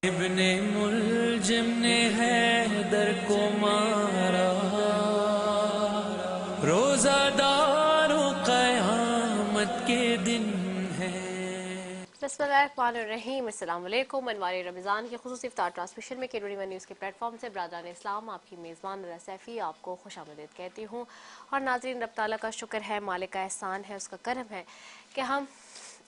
ابن ملجم نے حیدر کو مارا، روزہ داروں قیامت کے دن ہے۔ بسم اللہ الرحمن الرحیم، السلام علیکم۔ انوار رمضان کی خصوصی افطار ٹرانسمیشن میں K21 نیوز کے پلیٹ فارم سے برادران اسلام آپ کی میزبان نورا سیفی آپ کو خوش آمدید کہتی ہوں۔ اور ناظرین، رب تعالیٰ کا شکر ہے، مالک کا احسان ہے، اس کا کرم ہے کہ ہم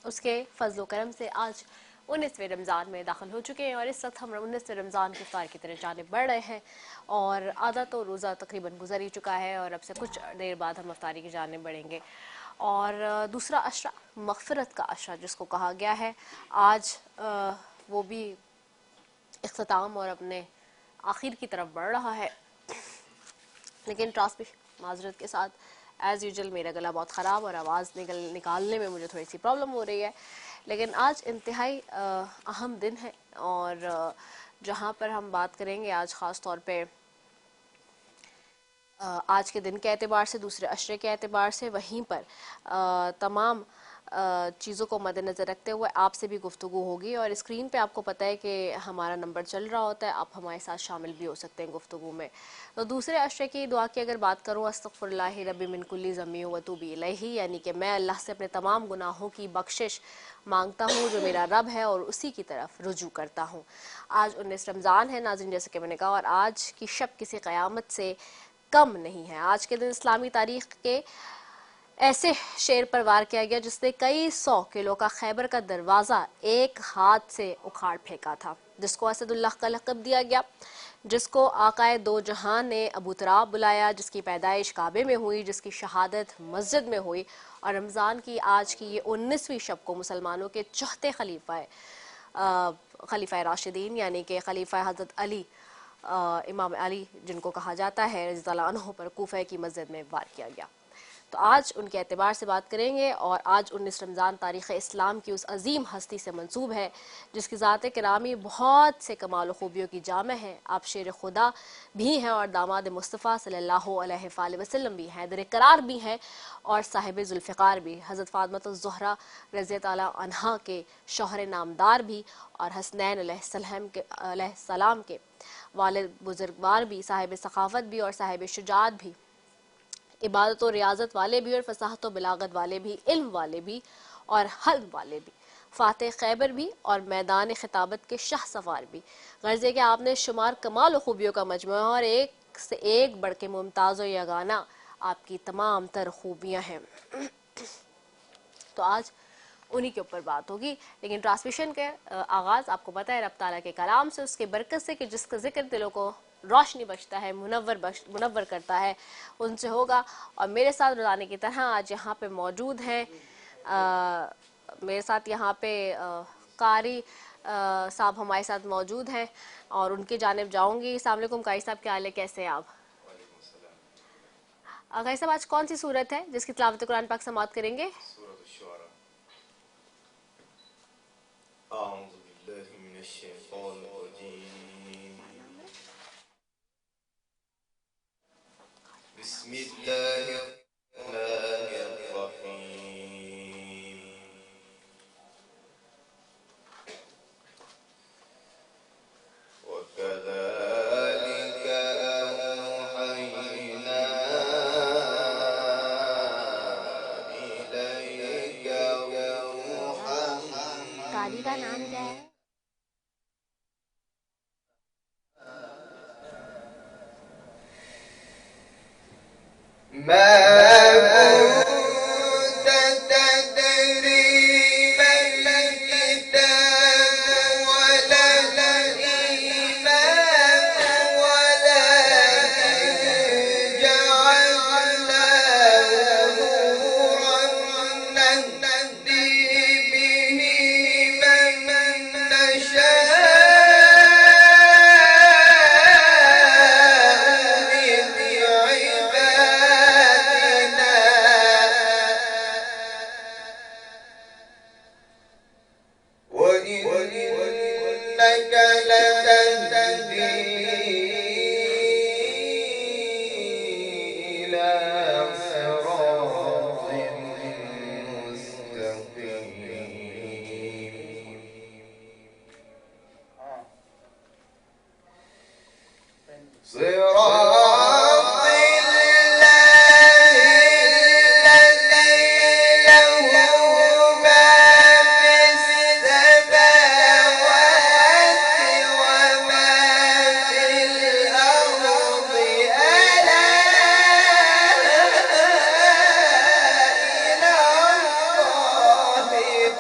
اس کے فضل و کرم سے آج 19ویں رمضان میں داخل ہو چکے ہیں، اور اس وقت ہم 19ویں رمضان کی افطار کی طرف جانب بڑھ رہے ہیں، اور آدھا تو روزہ تقریباً گزر ہی چکا ہے، اور اب سے کچھ دیر بعد ہم افطاری کی جانب بڑھیں گے۔ اور دوسرا عشرہ مغفرت کا عشرہ جس کو کہا گیا ہے، آج وہ بھی اختتام اور اپنے آخر کی طرف بڑھ رہا ہے، لیکن ٹرانسمیشن معذرت کے ساتھ ایز یوزول میرا گلا بہت خراب اور آواز نکالنے میں مجھے تھوڑی سی پرابلم ہو رہی ہے، لیکن آج انتہائی اہم دن ہے، اور جہاں پر ہم بات کریں گے آج خاص طور پہ آج کے دن کے اعتبار سے، دوسرے عشرے کے اعتبار سے، وہیں پر تمام چیزوں کو مد نظر رکھتے ہوئے آپ سے بھی گفتگو ہوگی، اور اسکرین پہ آپ کو پتہ ہے کہ ہمارا نمبر چل رہا ہوتا ہے، آپ ہمارے ساتھ شامل بھی ہو سکتے ہیں گفتگو میں۔ تو دوسرے عشرے کی دعا کی اگر بات کروں، استغفر اللہ ربی من کل ذنب واتوب الیہ، یعنی کہ میں اللہ سے اپنے تمام گناہوں کی بخشش مانگتا ہوں جو میرا رب ہے، اور اسی کی طرف رجوع کرتا ہوں۔ آج 19 رمضان ہے ناظرین، جیسے کہ میں نے کہا، اور آج کی شب کسی قیامت سے کم نہیں ہے۔ آج کے دن اسلامی تاریخ کے ایسے شیر پر وار کیا گیا جس نے کئی 100 کلو کا خیبر کا دروازہ ایک ہاتھ سے اکھاڑ پھینکا تھا، جس کو اسد اللہ کا لقب دیا گیا، جس کو آقائے دو جہاں نے ابو تراب بلایا، جس کی پیدائش کعبے میں ہوئی، جس کی شہادت مسجد میں ہوئی، اور رمضان کی آج کی یہ 19ویں شب کو مسلمانوں کے چوتھے خلیفہ راشدین یعنی کہ خلیفہ حضرت علی، امام علی جن کو کہا جاتا ہے رضی اللہ عنہ، پر کوفہ کی مسجد میں وار کیا گیا۔ تو آج ان کے اعتبار سے بات کریں گے، اور آج 19 رمضان تاریخ اسلام کی اس عظیم ہستی سے منسوب ہے جس کی ذات گرامی بہت سے کمال و خوبیوں کی جامع ہے۔ آپ شیر خدا بھی ہیں، اور داماد مصطفیٰ صلی اللہ علیہ وآلہ وسلم بھی ہیں، در قرار بھی ہیں، اور صاحب ذوالفقار بھی، حضرت فاطمہ الزہرا رضی اللہ عنہا کے شوہر نامدار بھی، اور حسنین علیہ السلام کے والد بزرگوار بھی، صاحب ثقافت بھی اور صاحب شجاعت بھی، عبادت و ریاضت والے بھی اور فصاحت و بلاغت والے بھی، علم والے بھی اور حلم والے بھی، فاتح خیبر بھی اور میدان خطابت کے شاہ سوار بھی، غرض ہے کہ آپ نے شمار کمال و خوبیوں کا مجموعہ، اور ایک سے ایک بڑھ کے ممتاز و یگانہ آپ کی تمام تر خوبیاں ہیں۔ تو آج انہی کے اوپر بات ہوگی، لیکن ٹرانسمیشن کے آغاز آپ کو پتہ ہے رب تعالیٰ کے کلام سے، اس کے برکت سے، کہ جس کا ذکر دلوں کو روشنی بخشتا ہے، منور کرتا ہے، ان سے ہوگا۔ اور میرے ساتھ روزانے کی طرح آج یہاں پہ موجود ہیں، میرے ساتھ یہاں پہ قاری صاحب ہمارے ساتھ موجود ہیں، اور ان کی جانب جاؤں گی۔ السلام علیکم قاری صاحب، کیا حال ہے، کیسے ہیں آپ؟ قاری صاحب آج کون سی صورت ہے جس کی تلاوت قرآن پاک سماعت کریں گے؟ سورة الشعراء۔ أعوذ بالله من الشيطان الرجيم، بسم الله الرحمن الرحيم، وكذلك أوحينا إليك روحا قاری کا نام کیا ہے؟ ما كنت تدري ما الكتاب ولا الإيمان ولكن جعلناه نورا نهدي به من نشاء وإنك لتهدي إلى صراط مستقيم۔ صراط الله الذي له ما في السماوات وما في الأرض ألا إلى الله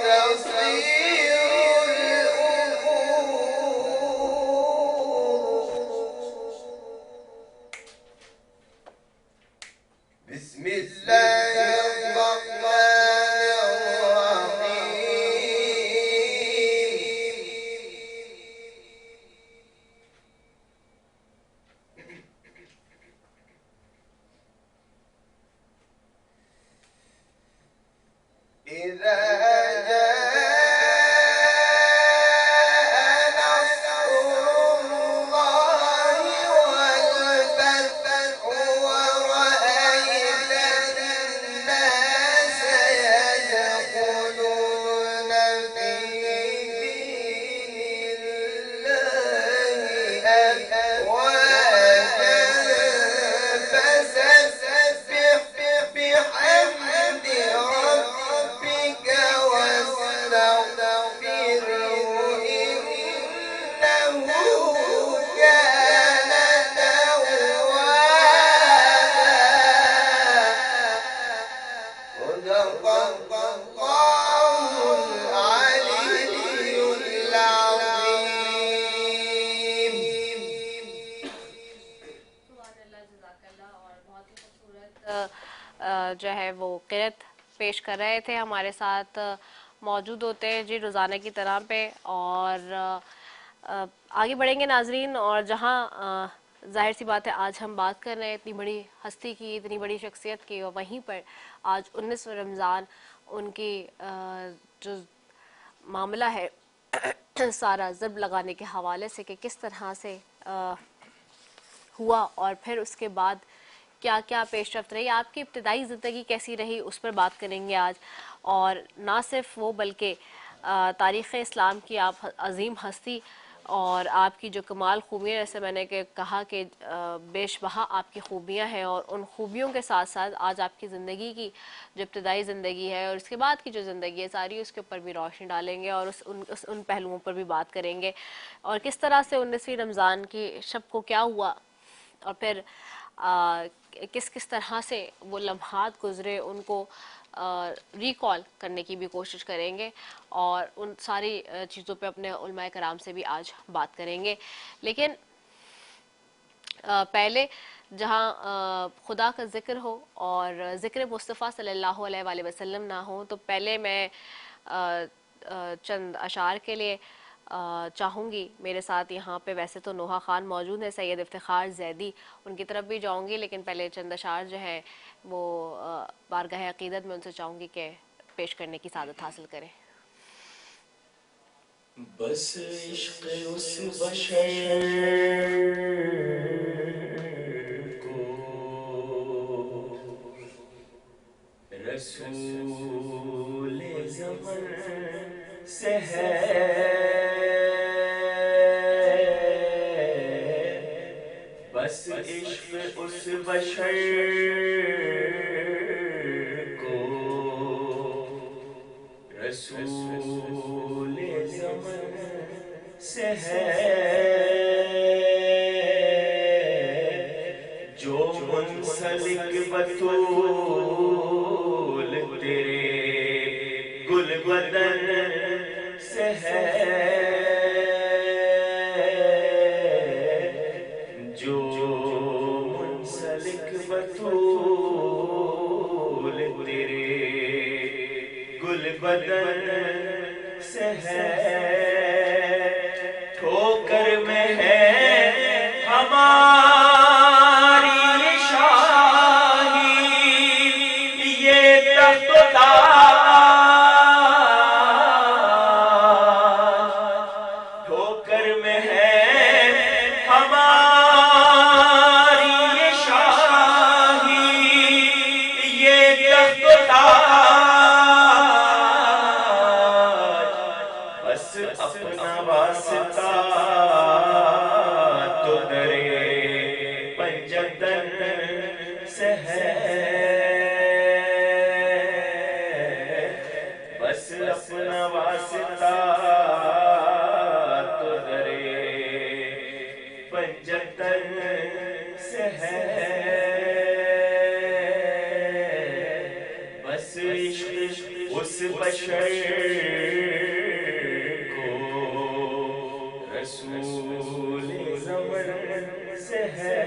تصير الأمور. بسم الله الرحمن الرحيم. إذا جاء نصر الله والفتح ورأيت الناس يدخلون في دين الله أفواجا فسبح بحمد ربك واستغفره إنه كان توابا. صدق الله العلي العظيم. اور بہت ہی خوبصورت جو ہے وہ قرأت پیش کر رہے تھے، ہمارے ساتھ موجود ہوتے ہیں جی روزانہ کی طرح پہ. اور آگے بڑھیں گے ناظرین، اور جہاں ظاہر سی بات ہے آج ہم بات کر رہے ہیں اتنی بڑی ہستی کی، اتنی بڑی شخصیت کی، اور وہیں پر آج 19 رمضان ان کی جو معاملہ ہے سارا ضرب لگانے کے حوالے سے کہ کس طرح سے ہوا اور پھر اس کے بعد کیا کیا پیش رفت رہی، آپ کی ابتدائی زندگی کیسی رہی، اس پر بات کریں گے آج. اور نہ صرف وہ بلکہ تاریخ اسلام کی آپ عظیم ہستی اور آپ کی جو کمال خوبیاں، جیسے میں نے کہا کہ بیش بہا آپ کی خوبیاں ہیں، اور ان خوبیوں کے ساتھ ساتھ آج آپ کی زندگی کی جو ابتدائی زندگی ہے اور اس کے بعد کی جو زندگی ہے ساری، اس کے اوپر بھی روشنی ڈالیں گے اور ان پہلوؤں پر بھی بات کریں گے، اور کس طرح سے 19ویں رمضان کی شب کو کیا ہوا، اور پھر کس کس طرح سے وہ لمحات گزرے ان کو ریکال کرنے کی بھی کوشش کریں گے، اور ان ساری چیزوں پہ اپنے علماء کرام سے بھی آج بات کریں گے. لیکن پہلے جہاں خدا کا ذکر ہو اور ذکر مصطفیٰ صلی اللہ علیہ وآلہ وسلم نہ ہو، تو پہلے میں چند اشعار کے لیے چاہوں گی. میرے ساتھ یہاں پہ ویسے تو نوحہ خان موجود ہیں، سید افتخار زیدی، ان کی طرف بھی جاؤں گی، لیکن پہلے چند اشعار جو ہیں وہ بارگاہ عقیدت میں ان سے چاہوں گی کہ پیش کرنے کی سعادت حاصل کریں. بس عشق اس بشر کو رسول زمن سے ہے، بس عشق اس بشر کو رسول زمن سے ہے، جو منسلک بطول تیرے گل بدن سے ہے، جو منسلک بطول تیرے گل بدن سے ہے، ٹھوکر میں ہے ہماری شاہی یہ تخت تاج، ٹھوکر میں ہے ہماری شاہی یہ تخت تاج، بس اپنا واسطہ تو درے رسول زمن سے ہے.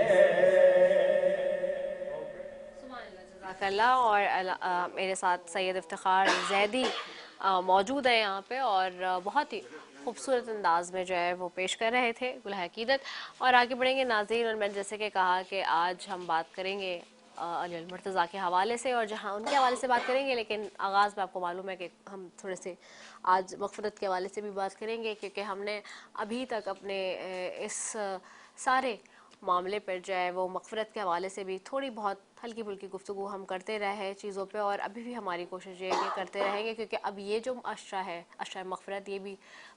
جزاک اللہ. اور میرے ساتھ سید افتخار زیدی موجود ہیں یہاں پہ، اور بہت ہی خوبصورت انداز میں جو ہے وہ پیش کر رہے تھے گلہ عقیدت. اور آگے بڑھیں گے ناظرین، اور میں جیسے کہ کہا کہ آج ہم بات کریں گے علی المرتضیٰ کے حوالے سے، اور جہاں ان کے حوالے سے بات کریں گے، لیکن آغاز میں آپ کو معلوم ہے کہ ہم تھوڑے سے آج مغفرت کے حوالے سے بھی بات کریں گے، کیونکہ ہم نے ابھی تک اپنے اس سارے معاملے پر جو ہے وہ مغفرت کے حوالے سے بھی تھوڑی بہت ہلکی پھلکی گفتگو ہم کرتے رہے چیزوں پہ، اور ابھی بھی ہماری کوشش یہ ہے کہ کرتے رہیں گے، کیونکہ اب یہ جو عشرہ ہے، عشرہ مغفرت، یہ بھی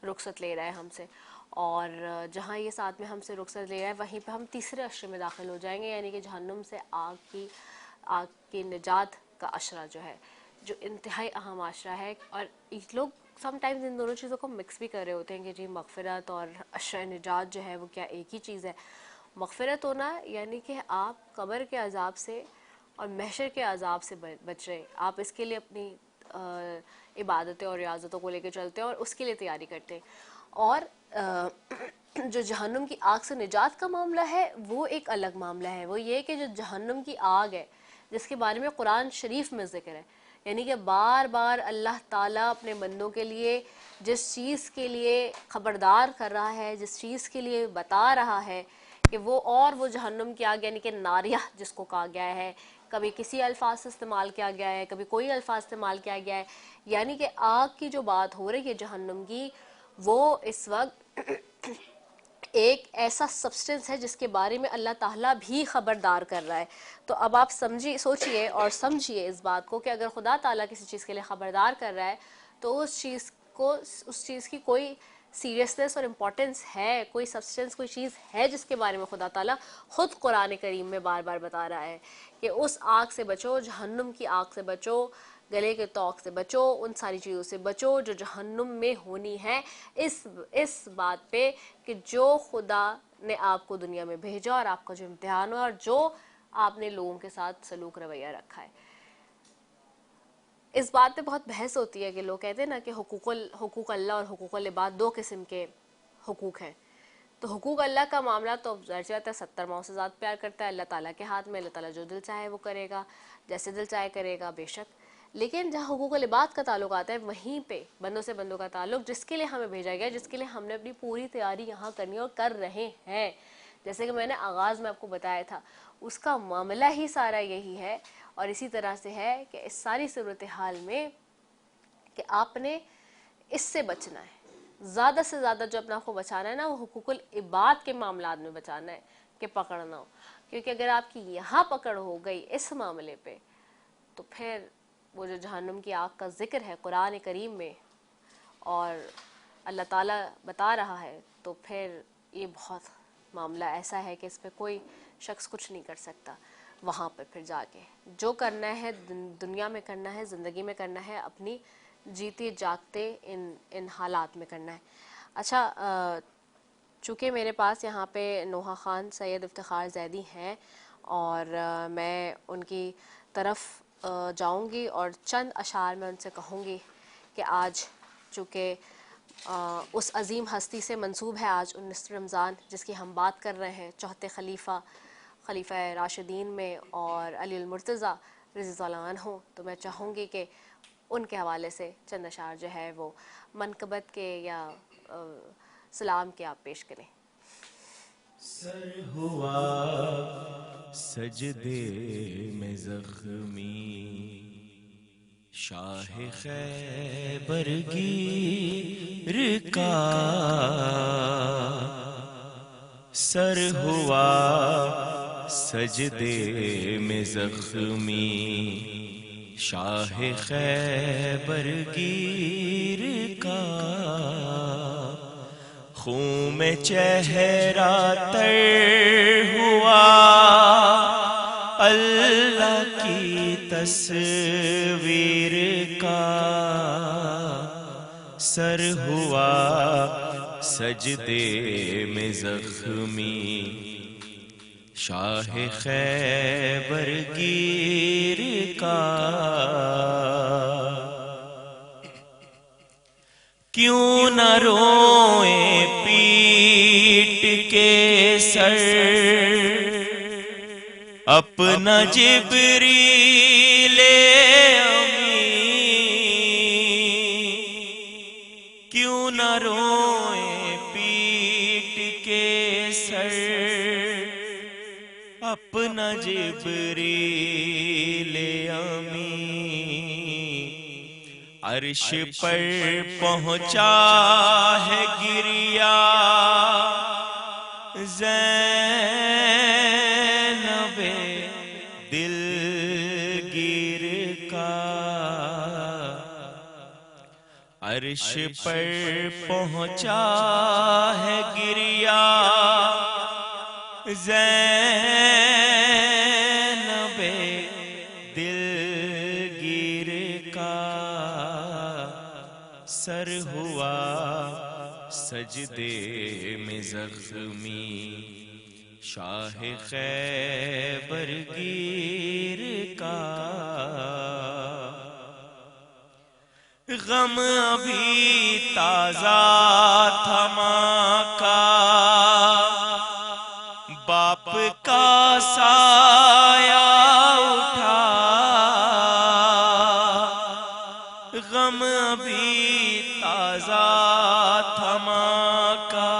رخصت لے رہا ہے ہم سے، اور جہاں یہ ساتھ میں ہم سے رخصت لے رہا ہے وہیں پہ ہم تیسرے عشرے میں داخل ہو جائیں گے، یعنی کہ جہنم سے آگ کی نجات کا عشرہ جو ہے، جو انتہائی اہم عشرہ ہے. اور لوگ سم ٹائمز ان دونوں چیزوں کو مکس بھی کر رہے ہوتے ہیں کہ جی مغفرت اور عشرہ نجات جو ہے وہ کیا ایک ہی چیز ہے. مغفرت ہونا یعنی کہ آپ قبر کے عذاب سے اور محشر کے عذاب سے بچ رہے، آپ اس کے لیے اپنی عبادتیں اور ریاضتوں کو لے کے چلتے ہیں اور اس کے لیے تیاری کرتے ہیں. اور جو جہنم کی آگ سے نجات کا معاملہ ہے وہ ایک الگ معاملہ ہے. وہ یہ کہ جو جہنم کی آگ ہے جس کے بارے میں قرآن شریف میں ذکر ہے، یعنی کہ بار بار اللہ تعالیٰ اپنے بندوں کے لیے جس چیز کے لیے خبردار کر رہا ہے، جس چیز کے لیے بتا رہا ہے کہ وہ جہنم کی آگ، یعنی کہ ناریہ جس کو کہا گیا ہے، کبھی کسی الفاظ سے استعمال کیا گیا ہے، کبھی کوئی الفاظ استعمال کیا گیا ہے، یعنی کہ آگ کی جو بات ہو رہی ہے جہنم کی، وہ اس وقت ایک ایسا سبسٹنس ہے جس کے بارے میں اللہ تعالیٰ بھی خبردار کر رہا ہے. تو اب آپ سوچئے اور سمجھیے اس بات کو کہ اگر خدا تعالیٰ کسی چیز کے لیے خبردار کر رہا ہے تو اس چیز کی کوئی سیریسنس اور امپورٹنس ہے، کوئی سبسٹنس، کوئی چیز ہے جس کے بارے میں خدا تعالیٰ خود قرآن کریم میں بار بار بتا رہا ہے کہ اس آگ سے بچو، جہنم کی آگ سے بچو، گلے کے توق سے بچو، ان ساری چیزوں سے بچو جو جہنم میں ہونی ہے، اس بات پہ کہ جو خدا نے آپ کو دنیا میں بھیجا اور آپ کا جو امتحان ہو اور جو آپ نے لوگوں کے ساتھ سلوک رویہ رکھا ہے. اس بات پہ بہت بحث ہوتی ہے کہ لوگ کہتے ہیں نا کہ حقوق اللہ اور حقوق العباد دو قسم کے حقوق ہیں. تو حقوق اللہ کا معاملہ تو ظاہر سی بات ہے 70 ماؤں سے زیادہ پیار کرتا ہے اللہ تعالیٰ کے ہاتھ میں، اللہ تعالیٰ جو دل چاہے وہ کرے گا، جیسے دل چاہے کرے گا بے شک. لیکن جہاں حقوق العباد کا تعلق آتا ہے وہیں پہ بندوں سے بندوں کا تعلق، جس کے لیے ہمیں بھیجا گیا، جس کے لیے ہم نے اپنی پوری تیاری یہاں کرنی اور کر رہے ہیں، جیسے کہ میں نے آغاز میں آپ کو بتایا تھا، اس کا معاملہ ہی سارا یہی ہے. اور اسی طرح سے ہے کہ اس ساری صورتحال میں کہ آپ نے اس سے بچنا ہے، زیادہ سے زیادہ جو اپنا آپ کو بچانا ہے نا وہ حقوق العباد کے معاملات میں بچانا ہے کہ پکڑنا ہو. کیونکہ اگر آپ کی یہاں پکڑ ہو گئی اس معاملے پہ تو پھر وہ جو جہنم کی آگ کا ذکر ہے قرآن کریم میں اور اللہ تعالیٰ بتا رہا ہے، تو پھر یہ بہت معاملہ ایسا ہے کہ اس پہ کوئی شخص کچھ نہیں کر سکتا. وہاں پہ پھر جا کے جو کرنا ہے دنیا میں کرنا ہے، زندگی میں کرنا ہے، اپنی جیتے جاگتے ان حالات میں کرنا ہے. اچھا، چونکہ میرے پاس یہاں پہ نوحہ خان سید افتخار زیدی ہیں اور میں ان کی طرف جاؤں گی اور چند اشعار میں ان سے کہوں گی کہ آج چونکہ اس عظیم ہستی سے منسوب ہے آج 19 رمضان جس کی ہم بات کر رہے ہیں، چوتھے خلیفہ راشدین میں اور علی المرتضیٰ رضی اللہ عنہ، تو میں چاہوں گی کہ ان کے حوالے سے چند اشعار جو ہے وہ منقبت کے یا سلام کے آپ پیش کریں. سر ہوا سجدے میں زخمی شاہ خیبر گیر کا، سر ہوا سجدے میں زخمی شاہ خیبر گیر کا، خون میں چہرہ تر ہوا اللہ کی تصویر کا، سر ہوا سجدے میں زخمی شاہ خیبر گیر کا، کیوں نہ روئیں پیر پیٹ کے سر اپنا جبریل امین کیوں نہ روئیں پیٹ کے سر اپنا جبریل امین عرش پر پہنچا ہے گریا زینب دلگیر کا عرش پر پہنچا ہے گریا زینب دلگیر کا سر ہوا سجدے میں زخمی شاہ خیبر گیر کا غم ابھی تازہ تھا ماں کا باپ کا سایہ اٹھا غم ابھی تازہ تھا ماں کا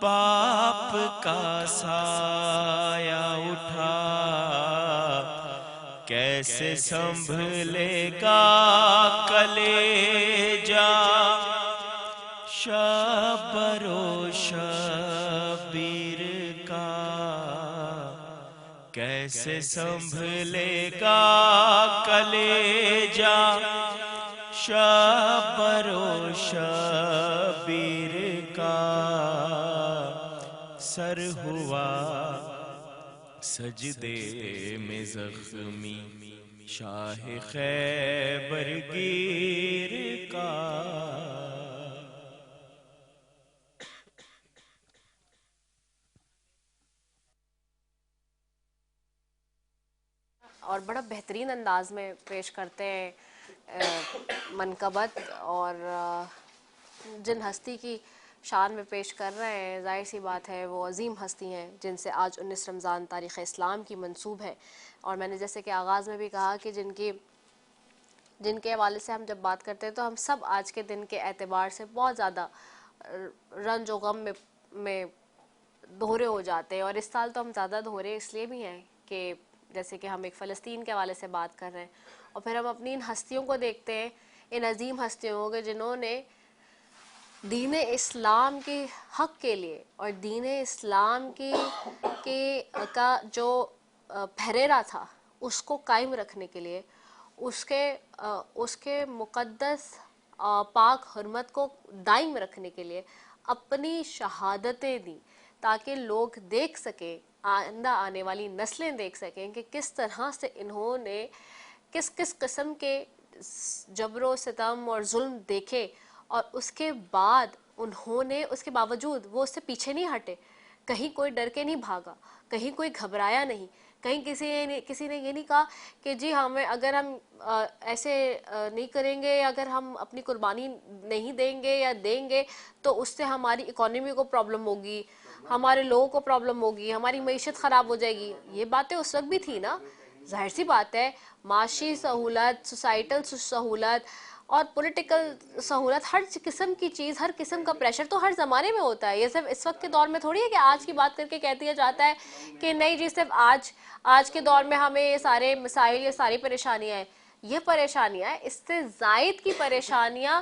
باپ کا سایہ اٹھا کیسے سنبھلے گا کلیجہ شبر و شبیر کا کیسے سنبھلے گا کلیجہ شبر و شبیر کا سر ہوا سجدے میں زخمی شاہ خیبر گیر کا اور بڑا بہترین انداز میں پیش کرتے ہیں منقبت اور جن ہستی کی شان میں پیش کر رہے ہیں ظاہر سی بات ہے وہ عظیم ہستی ہیں جن سے آج 19 رمضان تاریخ اسلام کی منسوب ہے اور میں نے جیسے کہ آغاز میں بھی کہا کہ جن کے حوالے سے ہم جب بات کرتے ہیں تو ہم سب آج کے دن کے اعتبار سے بہت زیادہ رنج و غم میں دھورے ہو جاتے ہیں اور اس سال تو ہم زیادہ دھورے اس لیے بھی ہیں کہ جیسے کہ ہم ایک فلسطین کے حوالے سے بات کر رہے ہیں اور پھر ہم اپنی ان ہستیوں کو دیکھتے ہیں ان عظیم ہستیوں کو جنہوں نے دین اسلام کے حق کے لیے اور دین اسلام کا جو پھریرا تھا اس کو قائم رکھنے کے لیے اس کے مقدس پاک حرمت کو دائم رکھنے کے لیے اپنی شہادتیں دیں تاکہ لوگ دیکھ سکیں آئندہ آنے والی نسلیں دیکھ سکیں کہ کس طرح سے انہوں نے کس قسم کے جبر و ستم اور ظلم دیکھے اور اس کے بعد انہوں نے اس کے باوجود وہ اس سے پیچھے نہیں ہٹے کہیں کوئی ڈر کے نہیں بھاگا کہیں کوئی گھبرایا نہیں کہیں کسی نے یہ نہیں کہا کہ جی ہمیں اگر ہم ایسے نہیں کریں گے اگر ہم اپنی قربانی نہیں دیں گے یا دیں گے تو اس سے ہماری اکانومی کو پرابلم ہوگی ہمارے لوگوں کو پرابلم ہوگی ہماری معیشت خراب ہو جائے گی یہ باتیں اس وقت بھی تھی نا ظاہر سی بات ہے معاشی سہولت سوسائٹل سہولت اور پولیٹیکل سہولت ہر قسم کی چیز ہر قسم کا پریشر تو ہر زمانے میں ہوتا ہے یہ صرف اس وقت کے دور میں تھوڑی ہے کہ آج کی بات کر کے کہہ دیا جاتا ہے کہ نہیں جی صرف آج کے دور میں ہمیں یہ سارے مسائل یہ ساری پریشانیاں ہیں یہ پریشانیاں اس سے زائد کی پریشانیاں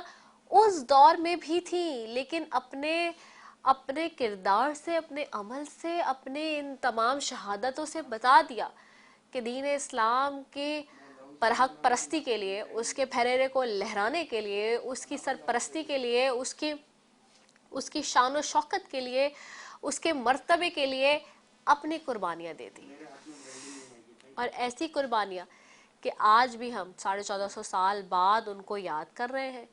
اس دور میں بھی تھیں لیکن اپنے کردار سے اپنے عمل سے اپنے ان تمام شہادتوں سے بتا دیا کہ دین اسلام کے حق پرستی کے لیے اس کے پھریرے کو لہرانے کے لیے اس کی سرپرستی کے لیے اس کی شان و شوکت کے لیے اس کے مرتبے کے لیے اپنی قربانیاں دے دی اور ایسی قربانیاں کہ آج بھی ہم 1450 سال بعد ان کو یاد کر رہے ہیں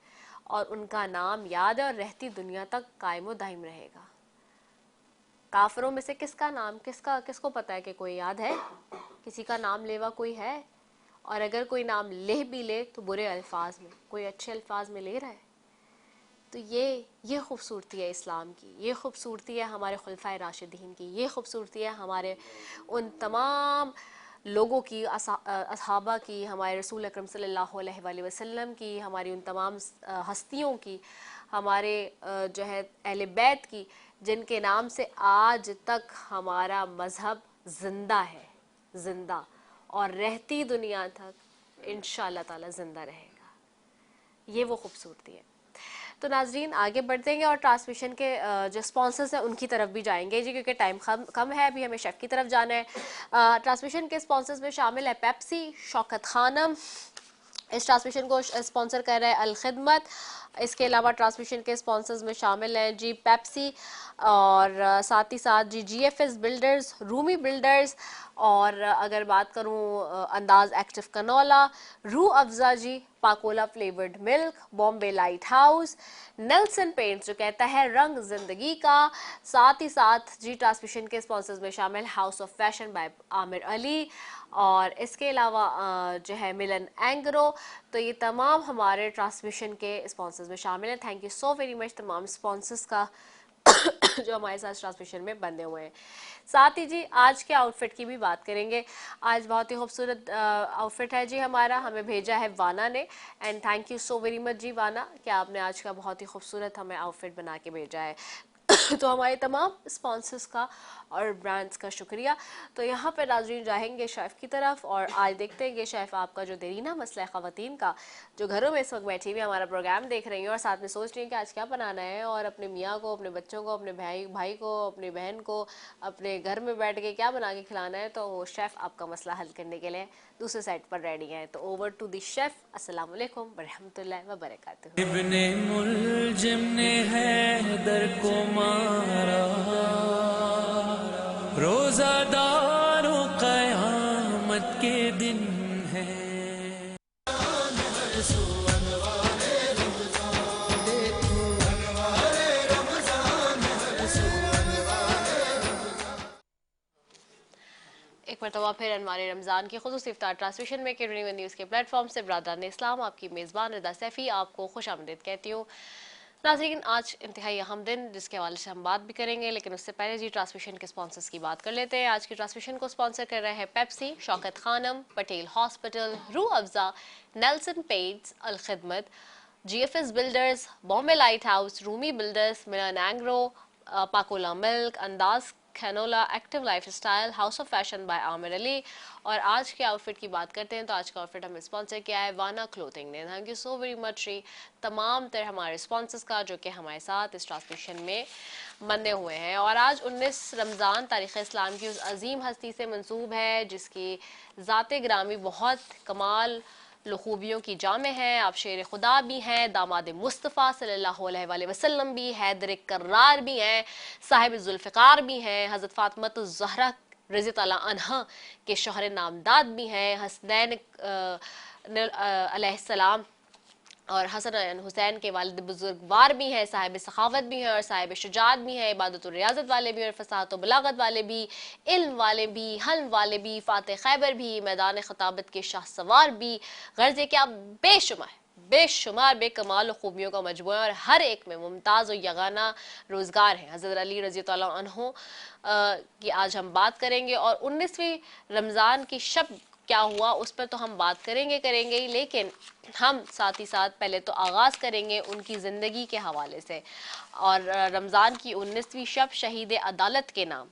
اور ان کا نام یاد ہے اور رہتی دنیا تک قائم و دائم رہے گا کافروں میں سے کس کا نام کس کو پتا ہے کہ کوئی یاد ہے کسی کا نام لیوا کوئی ہے اور اگر کوئی نام لے بھی لے تو برے الفاظ میں کوئی اچھے الفاظ میں لے رہا ہے تو تو یہ خوبصورتی ہے اسلام کی، یہ خوبصورتی ہے ہمارے خلفائے راشدین کی، یہ خوبصورتی ہے ہمارے ان تمام لوگوں کی، اصحابہ کی، ہمارے رسول اکرم صلی اللہ علیہ وآلہ وسلم کی، ہماری ان تمام ہستیوں کی، ہمارے جو ہے اہل بیت کی، جن کے نام سے آج تک ہمارا مذہب زندہ ہے، زندہ، اور رہتی دنیا تک انشاءاللہ تعالی زندہ رہے گا۔ یہ وہ خوبصورتی ہے۔ تو ناظرین آگے بڑھتے گے اور ٹرانسمیشن کے جو سپانسرز ہیں ان کی طرف بھی جائیں گے جی، کیونکہ ٹائم کم ہے، ابھی ہمیں شیف کی طرف جانا ہے۔ ٹرانسمیشن کے سپانسرز میں شامل ہے پیپسی، شوکت خانم، اس ٹرانسمیشن کو سپانسر کر رہا ہے الخدمت۔ اس کے علاوہ ٹرانسمیشن کے سپانسرز میں شامل ہیں جی پیپسی، اور ساتھ ہی ساتھ G F S builders, Rumi builders, اور اگر بات کروں انداز ایکٹیو کنولا، روح افزا جی، Pakola flavoured milk, Bombay lighthouse, Nelson paints جو کہتا ہے رنگ زندگی کا، ساتھ ہی ساتھ جی ٹرانسمیشن کے سپانسرز میں شامل house of fashion by Aamir Ali, اور اس کے علاوہ جو ہے ملن اینگرو۔ تو یہ تمام ہمارے ٹرانسمیشن کے سپانسرز میں شامل ہیں۔ تھینک یو سو ویری مچ تمام سپانسرز کا جو ہمارے ساتھ ٹرانسمیشن میں بندے ہوئے ہیں۔ ساتھ ہی جی آج کے آؤٹ فٹ کی بھی بات کریں گے۔ آج بہت ہی خوبصورت آؤٹ فٹ ہے جی ہمارا، ہمیں بھیجا ہے وانا نے، and thank you so very much جی وانا کہ آپ نے آج کا بہت ہی خوبصورت ہمیں آؤٹ فٹ بنا کے بھیجا ہے۔ تو ہمارے تمام اسپانسرز کا اور برانڈز کا شکریہ۔ تو یہاں پہ ناظرین جائیں گے شیف کی طرف، اور آج دیکھتے ہیں کہ شیف آپ کا جو دیرینہ مسئلہ ہے خواتین کا، جو گھروں میں اس وقت بیٹھی ہوئی ہمارا پروگرام دیکھ رہی ہیں اور ساتھ میں سوچ رہی ہیں کہ آج کیا بنانا ہے، اور اپنے میاں کو، اپنے بچوں کو، اپنے بھائی کو، اپنی بہن کو اپنے گھر میں بیٹھ کے کیا بنا کے کھلانا ہے، تو شیف آپ کا مسئلہ حل کرنے کے لیے دوسرے سائڈ پر ریڈی ہیں۔ تو اوور ٹو دی شیف۔ السلام علیکم ورحمۃ اللہ وبرکاتہ۔ ابن ملجم نے حیدر کو مارا، روزہ دار و قیامت کے دن ہے۔ ایک مرتبہ پھر انوار رمضان کی خصوصی افطار ٹرانسمیشن میں کے نیوز کے پلیٹ فارم سے برادران اسلام آپ کی میزبان رضا سیفی آپ کو خوش آمدید کہتی ہوں۔ ناظرین آج انتہائی اہم دن جس کے حوالے سے ہم بات بھی کریں گے، لیکن اس سے پہلے جی ٹرانسمیشن کے سپانسرز کی بات کر لیتے ہیں۔ آج کی ٹرانسمیشن کو سپانسر کر رہے ہیں پیپسی، شوکت خانم، Patel hospital, Rooh Afza, Nelson paints, Alkhidmat, G F S builders, Bombay lighthouse, Rumi builders, ملن Engro, Pakola milk, Andaz canola, active lifestyle, house of fashion by Aamir Ali. اور آج کے آؤٹ فٹ کی بات کرتے ہیں تو آج کا آؤٹ فٹ ہمیں اسپانسر کیا ہے وانا کلوتھنگ نے۔ تھینک یو سو ویری مچ تمام تر ہمارے اسپانسرز کا جو کہ ہمارے ساتھ اس ٹرانسمیشن میں بندے ہوئے ہیں۔ اور آج 19 رمضان تاریخ اسلام کی اس عظیم ہستی سے منسوب ہے جس کی ذات گرامی بہت کمال خوبیوں کی جامع ہیں۔ آپ شیر خدا بھی ہیں، داماد مصطفیٰ صلی اللہ علیہ وآلہ وسلم بھی، حیدر کرار بھی ہیں، صاحب ذوالفقار بھی ہیں، حضرت فاطمہ الزہرا رضی اللہ عنہا کے شوہر نامداد بھی ہیں، حسنین علیہ السلام اور حسن حسین کے والد بزرگوار بھی ہیں، صاحب سخاوت بھی ہیں اور صاحب شجاعت بھی ہیں، عبادت و ریاضت والے بھی اور فصاحت و بلاغت والے بھی، علم والے بھی، حلم والے بھی، فاتح خیبر بھی، میدان خطابت کے شاہ سوار بھی، غرض یہ کہ آپ بے شمار بے کمال و خوبیوں کا مجموعہ اور ہر ایک میں ممتاز و یگانہ روزگار ہیں۔ حضرت علی رضی اللہ عنہ کی آج ہم بات کریں گے، اور 19ویں رمضان کی شب کیا ہوا اس پر تو ہم بات کریں گے ہی، لیکن ہم ساتھ ہی ساتھ پہلے تو آغاز کریں گے ان کی زندگی کے حوالے سے۔ اور رمضان کی 19ویں شب شہید عدالت کے نام،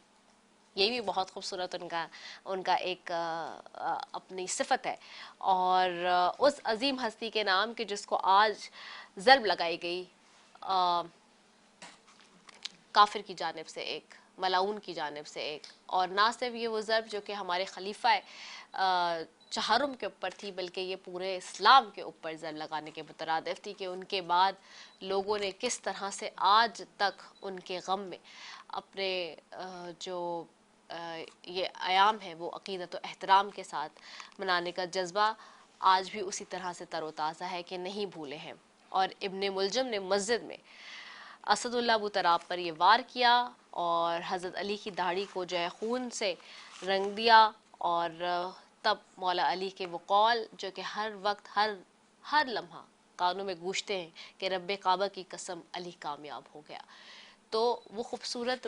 یہ بھی بہت خوبصورت ان کا ایک اپنی صفت ہے، اور اس عظیم ہستی کے نام کہ جس کو آج ضرب لگائی گئی کافر کی جانب سے ایک، ملعون کی جانب سے ایک، اور نہ صرف یہ وہ ضرب جو کہ ہمارے خلیفہ چہارم کے اوپر تھی بلکہ یہ پورے اسلام کے اوپر ضرب لگانے کے مترادف تھی کہ ان کے بعد لوگوں نے کس طرح سے آج تک ان کے غم میں اپنے جو یہ ایام ہے وہ عقیدت و احترام کے ساتھ منانے کا جذبہ آج بھی اسی طرح سے تر و تازہ ہے کہ نہیں بھولے ہیں۔ اور ابن ملجم نے مسجد میں اسد اللہ ابو تراب پر یہ وار کیا اور حضرت علی کی داڑھی کو جو ہے خون سے رنگ دیا، اور تب مولا علی کے وہ قول جو کہ ہر وقت ہر لمحہ کانوں میں گونجتے ہیں کہ رب کعبہ کی قسم علی کامیاب ہو گیا. تو وہ خوبصورت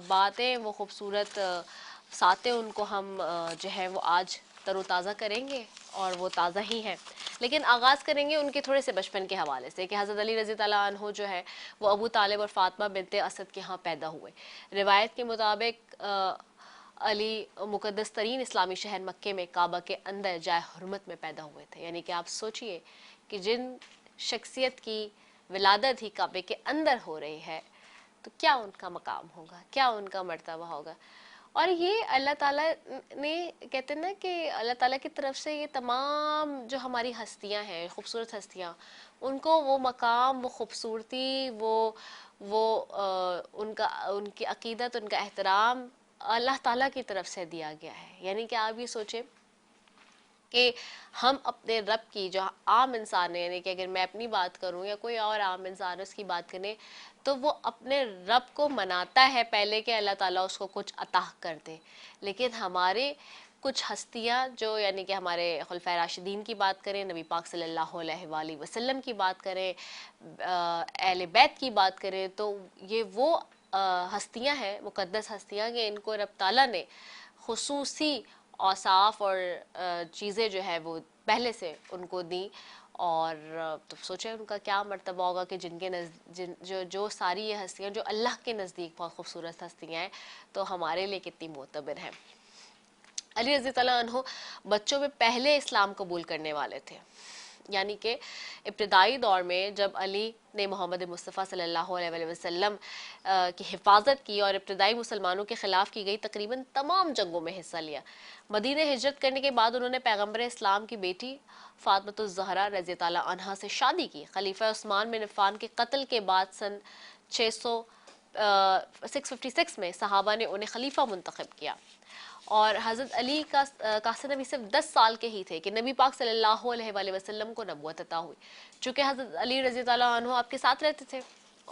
باتیں، وہ خوبصورت ساتیں ان کو ہم جو ہے وہ آج تر و تازہ کریں گے، اور وہ تازہ ہی ہیں. لیکن آغاز کریں گے ان کے تھوڑے سے بچپن کے حوالے سے کہ حضرت علی رضی اللہ عنہ جو ہے وہ ابو طالب اور فاطمہ بنت اسد کے ہاں پیدا ہوئے. روایت کے مطابق علی مقدس ترین اسلامی شہر مکے میں کعبہ کے اندر جائے حرمت میں پیدا ہوئے تھے. یعنی کہ آپ سوچئے کہ جن شخصیت کی ولادت ہی کعبے کے اندر ہو رہی ہے تو کیا ان کا مقام ہوگا، کیا ان کا مرتبہ ہوگا. اور یہ اللہ تعالیٰ نے کہتے ہیں نا کہ اللہ تعالیٰ کی طرف سے یہ تمام جو ہماری ہستیاں ہیں، خوبصورت ہستیاں، ان کو وہ مقام، وہ خوبصورتی، ان کی عقیدت، ان کا احترام اللہ تعالیٰ کی طرف سے دیا گیا ہے. یعنی کہ آپ یہ سوچیں کہ ہم اپنے رب کی، جو عام انسان ہے، یعنی کہ اگر میں اپنی بات کروں یا کوئی اور عام انسان اس کی بات کریں تو وہ اپنے رب کو مناتا ہے پہلے کہ اللہ تعالیٰ اس کو کچھ عطا کر دے. لیکن ہمارے کچھ ہستیاں جو، یعنی کہ ہمارے خلفائے راشدین کی بات کریں، نبی پاک صلی اللہ علیہ وآلہ وسلم کی بات کریں، اہل بیت کی بات کریں، تو یہ وہ ہستیاں ہیں، مقدس ہستیاں، کہ ان کو رب تعالیٰ نے خصوصی اوصاف اور چیزیں جو ہے وہ پہلے سے ان کو دیں. اور تو سوچیں ان کا کیا مرتبہ ہوگا کہ جن کے جو ساری یہ ہستیاں جو اللہ کے نزدیک بہت خوبصورت ہستیاں ہیں تو ہمارے لیے کتنی معتبر ہیں. علی رضی اللہ عنہ بچوں میں پہلے اسلام قبول کرنے والے تھے. یعنی کہ ابتدائی دور میں جب علی نے محمد مصطفیٰ صلی اللہ علیہ وسلم کی حفاظت کی اور ابتدائی مسلمانوں کے خلاف کی گئی تقریباً تمام جنگوں میں حصہ لیا. مدینہ ہجرت کرنے کے بعد انہوں نے پیغمبر اسلام کی بیٹی فاطمہ الزہرا رضی اللہ عنہا سے شادی کی. خلیفہ عثمان بن عفان کے قتل کے بعد سن 656 میں صحابہ نے انہیں خلیفہ منتخب کیا، اور حضرت علی کا سن ابھی صرف 10 سال کے ہی تھے کہ نبی پاک صلی اللہ علیہ وآلہ وسلم کو نبوت عطا ہوئی. چونکہ حضرت علی رضی اللہ عنہ آپ کے ساتھ رہتے تھے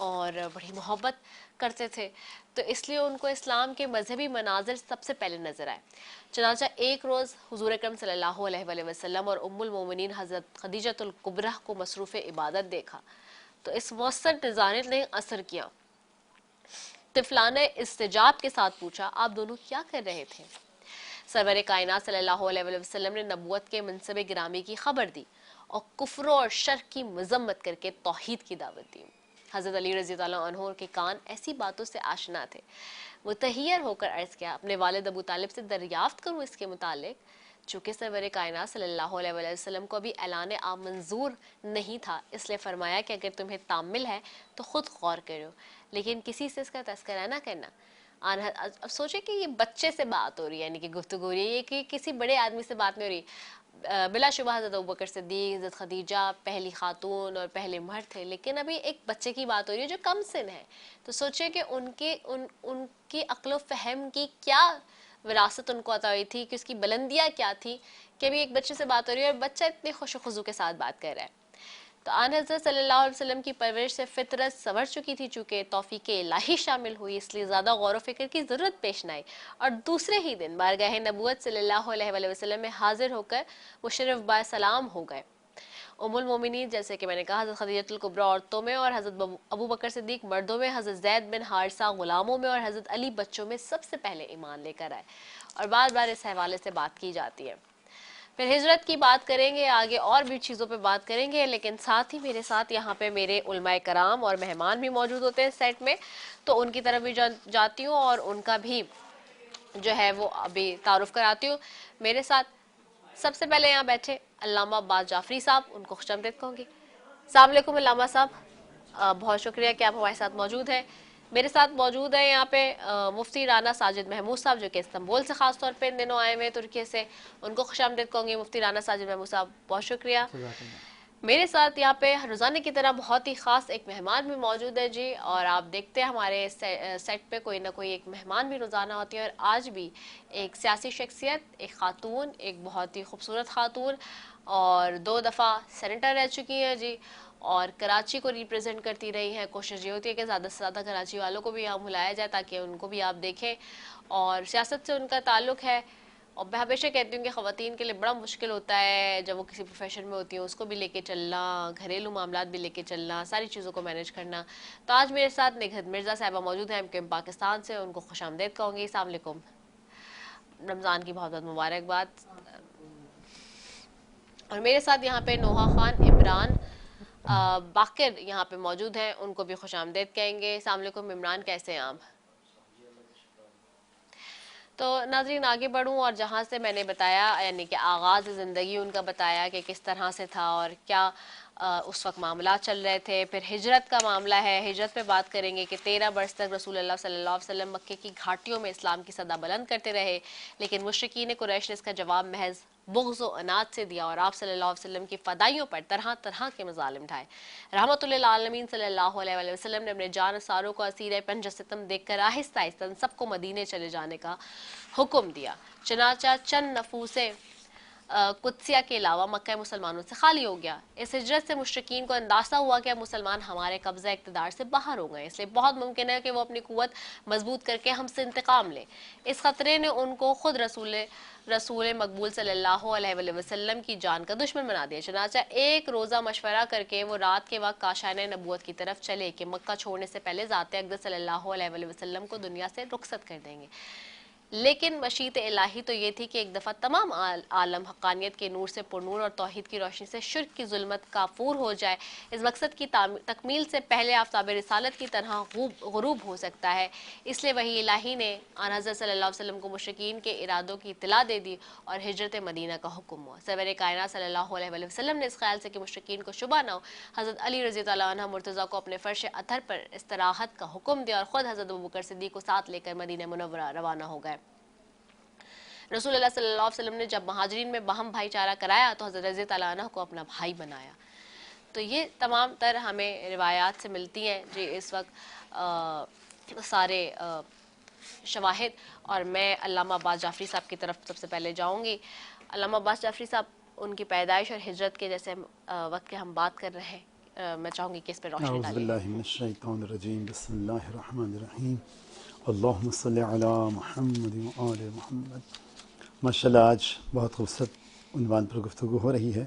اور بڑی محبت کرتے تھے تو اس لیے ان کو اسلام کے مذہبی مناظر سب سے پہلے نظر آئے. چنانچہ ایک روز حضور اکرم صلی اللہ علیہ وآلہ وسلم اور ام المومنین حضرت خدیجۃ الکبریٰ کو مصروف عبادت دیکھا تو اس وسط نظارے نے اثر کیا. طفلانہ استجاب کے ساتھ پوچھا، آپ دونوں کیا کر رہے تھے؟ سرور کائنات صلی اللہ علیہ وآلہ وسلم نے نبوت کے منصب گرامی کی خبر دی اور کفر اور شرک کی مذمت کر کے توحید کی دعوت دی. حضرت علی رضی اللہ عنہ کے کان ایسی باتوں سے آشنا تھے. متحیر ہو کر عرض کیا، اپنے والد ابو طالب سے دریافت کروں اس کے متعلق. چونکہ سرور کائنات صلی اللہ علیہ وآلہ وسلم کو ابھی اعلان عام منظور نہیں تھا، اس لیے فرمایا کہ اگر تمہیں تامل ہے تو خود غور کرو، لیکن کسی سے اس کا تذکرہ نہ کرنا. اب سوچے کہ یہ بچے سے بات ہو رہی ہے، یعنی کہ گفتگو ہو رہی ہے، کہ کسی بڑے آدمی سے بات نہیں ہو رہی. بلا شبہ حضرت ابوبکر صدیق، حضرت خدیجہ پہلی خاتون اور پہلے مرد تھے، لیکن ابھی ایک بچے کی بات ہو رہی ہے جو کم سن ہے. تو سوچے کہ ان کی عقل و فہم کی کیا وراثت ان کو عطا ہوئی تھی، کہ اس کی بلندیاں کیا تھی کہ ابھی ایک بچے سے بات ہو رہی ہے اور بچہ اتنے خوش و خضو کے ساتھ بات کر رہا ہے. تو آن حضرت صلی اللہ علیہ وسلم کی پرورش سے فطرت سنور چکی تھی، چونکہ توفیق الہی شامل ہوئی، اس لیے زیادہ غور و فکر کی ضرورت پیش نہ آئی. اور دوسرے ہی دن بارگاہ نبوت صلی اللہ علیہ وآلہ وسلم میں حاضر ہو کر مشرف با سلام ہو گئے. ام المومنین جیسے کہ میں نے کہا حضرت خدیجۃ الکبریٰ عورتوں میں، اور حضرت ابو بکر صدیق مردوں میں، حضرت زید بن حارثہ غلاموں میں، اور حضرت علی بچوں میں سب سے پہلے ایمان لے کر آئے. اور بار بار اس حوالے سے بات کی جاتی ہے. پھر ہجرت کی بات کریں گے، آگے اور بھی چیزوں پہ بات کریں گے، لیکن ساتھ ہی میرے ساتھ یہاں پہ میرے علماء کرام اور مہمان بھی موجود ہوتے ہیں سیٹ میں، تو ان کی طرف بھی جاتی ہوں اور ان کا بھی جو ہے وہ ابھی تعارف کراتی ہوں. میرے ساتھ سب سے پہلے یہاں بیٹھے علامہ عباس جعفری صاحب، ان کو خوش آمدید کہوں گی. السلام علیکم علامہ صاحب، بہت شکریہ کہ آپ ہمارے ساتھ موجود ہیں. میرے ساتھ موجود ہیں یہاں پہ مفتی رانا ساجد محمود صاحب، جو کہ استنبول سے خاص طور پہ ان دنوں آئے ہوئے ہیں ترکی سے، ان کو خوش آمدید کہوں گی. مفتی رانا ساجد محمود صاحب بہت شکریہ. میرے ساتھ یہاں پہ روزانہ کی طرح بہت ہی خاص ایک مہمان بھی موجود ہے جی، اور آپ دیکھتے ہیں ہمارے سیٹ پہ کوئی نہ کوئی ایک مہمان بھی روزانہ ہوتی ہے، اور آج بھی ایک سیاسی شخصیت، ایک خاتون، ایک بہت ہی خوبصورت خاتون، اور 2 دفعہ سینیٹر رہ چکی ہے جی، اور کراچی کو ریپرزینٹ کرتی رہی ہیں. کوشش یہ ہوتی ہے کہ زیادہ سے زیادہ کراچی والوں کو بھی یہاں بلایا جائے تاکہ ان کو بھی آپ دیکھیں، اور سیاست سے ان کا تعلق ہے. اور میں ہمیشہ کہتی ہوں کہ خواتین کے لیے بڑا مشکل ہوتا ہے جب وہ کسی پروفیشن میں ہوتی ہیں، اس کو بھی لے کے چلنا، گھریلو معاملات بھی لے کے چلنا، ساری چیزوں کو مینیج کرنا. تو آج میرے ساتھ نگہت مرزا صاحبہ موجود ہیں MQM پاکستان سے. ان کو خوش آمدید کہوں گی. السلام علیکم. رمضان کی بہت بہت مبارکباد. اور میرے ساتھ یہاں پہ نوحہ خان، عمران باقر یہاں پہ موجود ہیں. ان کو بھی خوش آمدید کہیں گے. السلام علیکم عمران، کیسے ہیں آپ؟ تو ناظرین آگے بڑھوں اور جہاں سے میں نے بتایا یعنی کہ آغاز زندگی ان کا بتایا کہ کس طرح سے تھا اور کیا اس وقت معاملات چل رہے تھے. پھر ہجرت کا معاملہ ہے، ہجرت پہ بات کریں گے کہ 13 برس تک رسول اللہ صلی اللہ علیہ وسلم مکے کی گھاٹیوں میں اسلام کی صدا بلند کرتے رہے، لیکن مشرکین قریش نے اس کا جواب محض بغض و عناد سے دیا اور آپ صلی اللہ علیہ وسلم کی فدائیوں پر طرح طرح کے مظالم ڈھائے. رحمت للعالمین صلی اللہ علیہ وسلم نے اپنے جان ساروں کو اسیر پنج ستم دیکھ کر آہستہ آہستہ سب کو مدینے چلے جانے کا حکم دیا. چنانچہ چند نفوس قدسیہ کے علاوہ مکہ مسلمانوں سے خالی ہو گیا. اس ہجرت سے مشرکین کو اندازہ ہوا کہ اب مسلمان ہمارے قبضہ اقتدار سے باہر ہو گئے، اس لیے بہت ممکن ہے کہ وہ اپنی قوت مضبوط کر کے ہم سے انتقام لیں. اس خطرے نے ان کو خود رسول مقبول صلی اللہ علیہ وسلم کی جان کا دشمن بنا دیا. چنانچہ ایک روزہ مشورہ کر کے وہ رات کے وقت کاشان نبوت کی طرف چلے کہ مکہ چھوڑنے سے پہلے ذات اقدس صلی اللہ علیہ وسلم کو دنیا سے رخصت کر دیں گے. لیکن مشیت الہی تو یہ تھی کہ ایک دفعہ تمام عالم حقانیت کے نور سے پرنور اور توحید کی روشنی سے شرک کی ظلمت کافور ہو جائے. اس مقصد کی تکمیل سے پہلے آفتاب رسالت کی طرح غروب ہو سکتا ہے. اس لیے وحی الہی نے آن حضرت صلی اللہ علیہ وسلم کو مشرکین کے ارادوں کی اطلاع دے دی اور ہجرت مدینہ کا حکم ہوا. سرور کائنات صلی اللہ علیہ وسلم نے اس خیال سے کہ مشرکین کو شبہ نہ ہو، حضرت علی رضی اللہ عنہ مرتضیٰ کو اپنے فرش اطہر پر استراحت کا حکم دیا اور خود حضرت ابوبکر صدیق کو ساتھ لے کر مدینہ منورہ روانہ ہو گئے. رسول اللہ صلی اللہ علیہ وسلم نے جب مہاجرین میں باہم بھائی چارہ کرایا تو حضرت رضی اللہ عنہ کو اپنا بھائی بنایا. تو یہ تمام تر ہمیں روایات سے ملتی ہیں جی اس وقت سارے شواہد. اور میں علامہ عباس جعفری صاحب کی طرف سب سے پہلے جاؤں گی. علامہ عباس جعفری صاحب، ان کی پیدائش اور ہجرت کے جیسے وقت کے ہم بات کر رہے ہیں، میں چاہوں گی کہ اس پہ روشنی اعوذ ڈالیں. باللہ من الشیطان الرجیم، بسم اللہ الرحمن الرحیم، اللہم صلی علی محمد و آل محمد. ماشاءاللہ آج بہت خوبصورت عنوان پر گفتگو ہو رہی ہے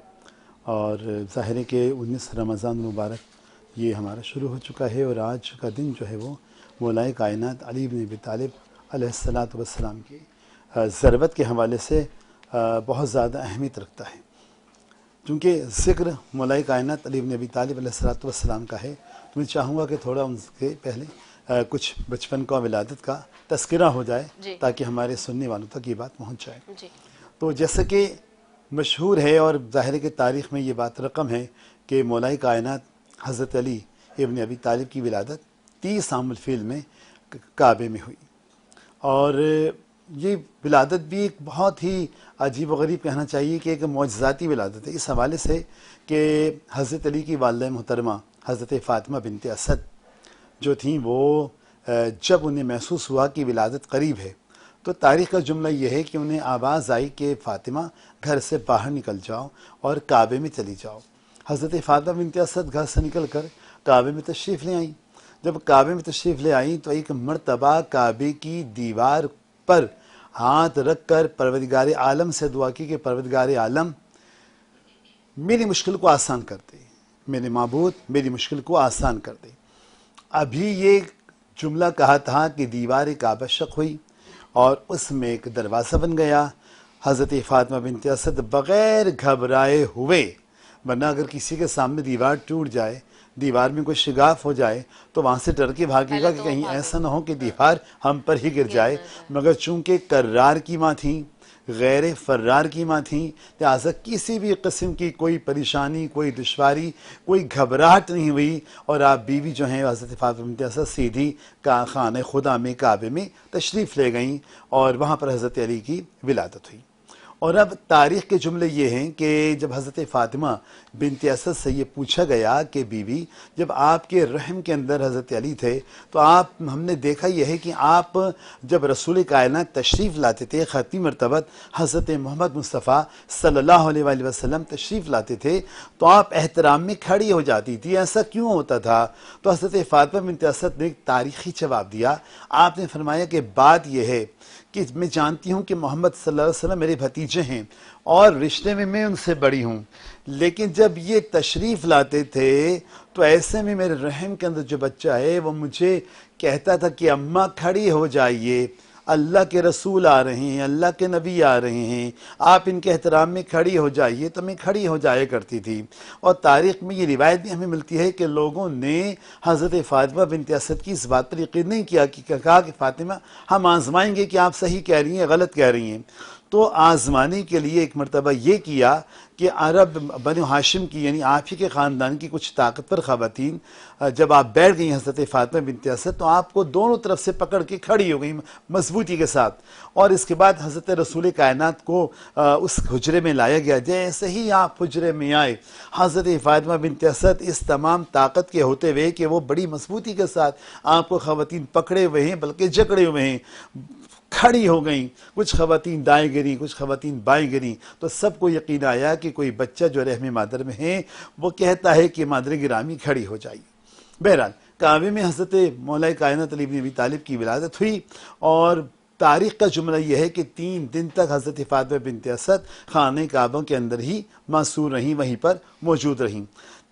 اور ظاہر ہے کہ 19 رمضان مبارک یہ ہمارا شروع ہو چکا ہے اور آج کا دن جو ہے وہ مولائے کائنات علی بن ابی طالب علیہ الصلاۃ والسلام کی ضربت کے حوالے سے بہت زیادہ اہمیت رکھتا ہے. چونکہ ذکر مولائے کائنات علی بن ابی طالب علیہ الصلاۃ والسلام کا ہے تو میں چاہوں گا کہ تھوڑا ان کے پہلے کچھ بچپن کا ولادت کا تذکرہ ہو جائے جی. تاکہ ہمارے سننے والوں تک یہ بات پہنچ جائے. جی تو جیسا کہ مشہور ہے اور ظاہر کی تاریخ میں یہ بات رقم ہے کہ مولائے کائنات حضرت علی ابن ابی طالب کی ولادت 30 عام الفیل میں کعبے میں ہوئی. اور یہ ولادت بھی ایک بہت ہی عجیب و غریب کہنا چاہیے کہ ایک معجزاتی ولادت ہے اس حوالے سے کہ حضرت علی کی والدہ محترمہ حضرت فاطمہ بنت اسد جو تھیں وہ جب انہیں محسوس ہوا کہ ولادت قریب ہے تو تاریخ کا جملہ یہ ہے کہ انہیں آواز آئی کہ فاطمہ گھر سے باہر نکل جاؤ اور کعبے میں چلی جاؤ. حضرت فاطمہ بنت اسد گھر سے نکل کر کعبے میں تشریف لے آئیں. جب کعبے میں تشریف لے آئیں تو ایک مرتبہ کعبے کی دیوار پر ہاتھ رکھ کر پروردگار عالم سے دعا کی کہ پروردگار عالم میری مشکل کو آسان کر دے، میرے معبود میری مشکل کو آسان کر دے. ابھی یہ جملہ کہا تھا کہ دیوار کعبہ شق ہوئی اور اس میں ایک دروازہ بن گیا. حضرت فاطمہ بنت اسد بغیر گھبرائے ہوئے، ورنہ اگر کسی کے سامنے دیوار ٹوٹ جائے، دیوار میں کوئی شگاف ہو جائے تو وہاں سے ڈر کے بھاگے گا کہ کہیں ایسا نہ ہو کہ دیوار ہم پر ہی گر جائے. مگر چونکہ کرار کی ماں تھیں، غیر فرار کی ماں تھیں، لہٰذا کسی بھی قسم کی کوئی پریشانی، کوئی دشواری، کوئی گھبراہٹ نہیں ہوئی اور آپ بیوی جو ہیں حضرت فاطمہ بنت اسد سیدھی خانہ خدا میں کعبے میں تشریف لے گئیں اور وہاں پر حضرت علی کی ولادت ہوئی. اور اب تاریخ کے جملے یہ ہیں کہ جب حضرت فاطمہ بنت اسد سے یہ پوچھا گیا کہ بیوی جب آپ کے رحم کے اندر حضرت علی تھے تو ہم نے دیکھا یہ ہے کہ آپ جب رسول کائنات تشریف لاتے تھے، ختمی مرتبہ حضرت محمد مصطفیٰ صلی اللہ علیہ وآلہ وسلم تشریف لاتے تھے تو آپ احترام میں کھڑی ہو جاتی تھی. ایسا کیوں ہوتا تھا؟ تو حضرت فاطمہ بنت اسد نے ایک تاریخی جواب دیا. آپ نے فرمایا کہ بات یہ ہے کہ میں جانتی ہوں کہ محمد صلی اللہ علیہ وسلم میرے بھتیجے ہیں اور رشتے میں ان سے بڑی ہوں، لیکن جب یہ تشریف لاتے تھے تو ایسے میں میرے رحم کے اندر جو بچہ ہے وہ مجھے کہتا تھا کہ اماں کھڑی ہو جائیے، اللہ کے رسول آ رہے ہیں، اللہ کے نبی آ رہے ہیں، آپ ان کے احترام میں کھڑی ہو جائیے، تو میں کھڑی ہو جایا کرتی تھی۔ اور تاریخ میں یہ روایت بھی ہمیں ملتی ہے کہ لوگوں نے حضرت فاطمہ بنت اسد کی اس بات پر یقین نہیں کیا، کہ کہا کہ فاطمہ ہم آزمائیں گے کہ آپ صحیح کہہ رہی ہیں غلط کہہ رہی ہیں۔ تو آزمانے کے لیے ایک مرتبہ یہ کیا کہ عرب بنو ہاشم کی یعنی آپ ہی کے خاندان کی کچھ طاقتور خواتین جب آپ بیٹھ گئی حضرت فاطمہ بنت اسد تو آپ کو دونوں طرف سے پکڑ کے کھڑی ہو گئی مضبوطی کے ساتھ، اور اس کے بعد حضرت رسول کائنات کو اس حجرے میں لایا گیا۔ جیسے ہی آپ حجرے میں آئے، حضرت فاطمہ بنت اسد اس تمام طاقت کے ہوتے ہوئے کہ وہ بڑی مضبوطی کے ساتھ آپ کو خواتین پکڑے ہوئے ہیں بلکہ جکڑے ہوئے ہیں، کھڑی ہو گئیں، کچھ خواتین دائیں گریں، کچھ خواتین بائیں گریں، تو سب کو یقین آیا کہ کوئی بچہ جو رحم مادر میں ہے وہ کہتا ہے کہ مادر گرامی کھڑی ہو جائیے۔ بہرحال کعبے میں حضرت مولا کائنات علی بن ابی طالب کی ولادت ہوئی، اور تاریخ کا جملہ یہ ہے کہ 3 دن تک حضرت فاطمہ بنت اسد خانہ کعبہ کے اندر ہی معصور رہیں، وہیں پر موجود رہیں۔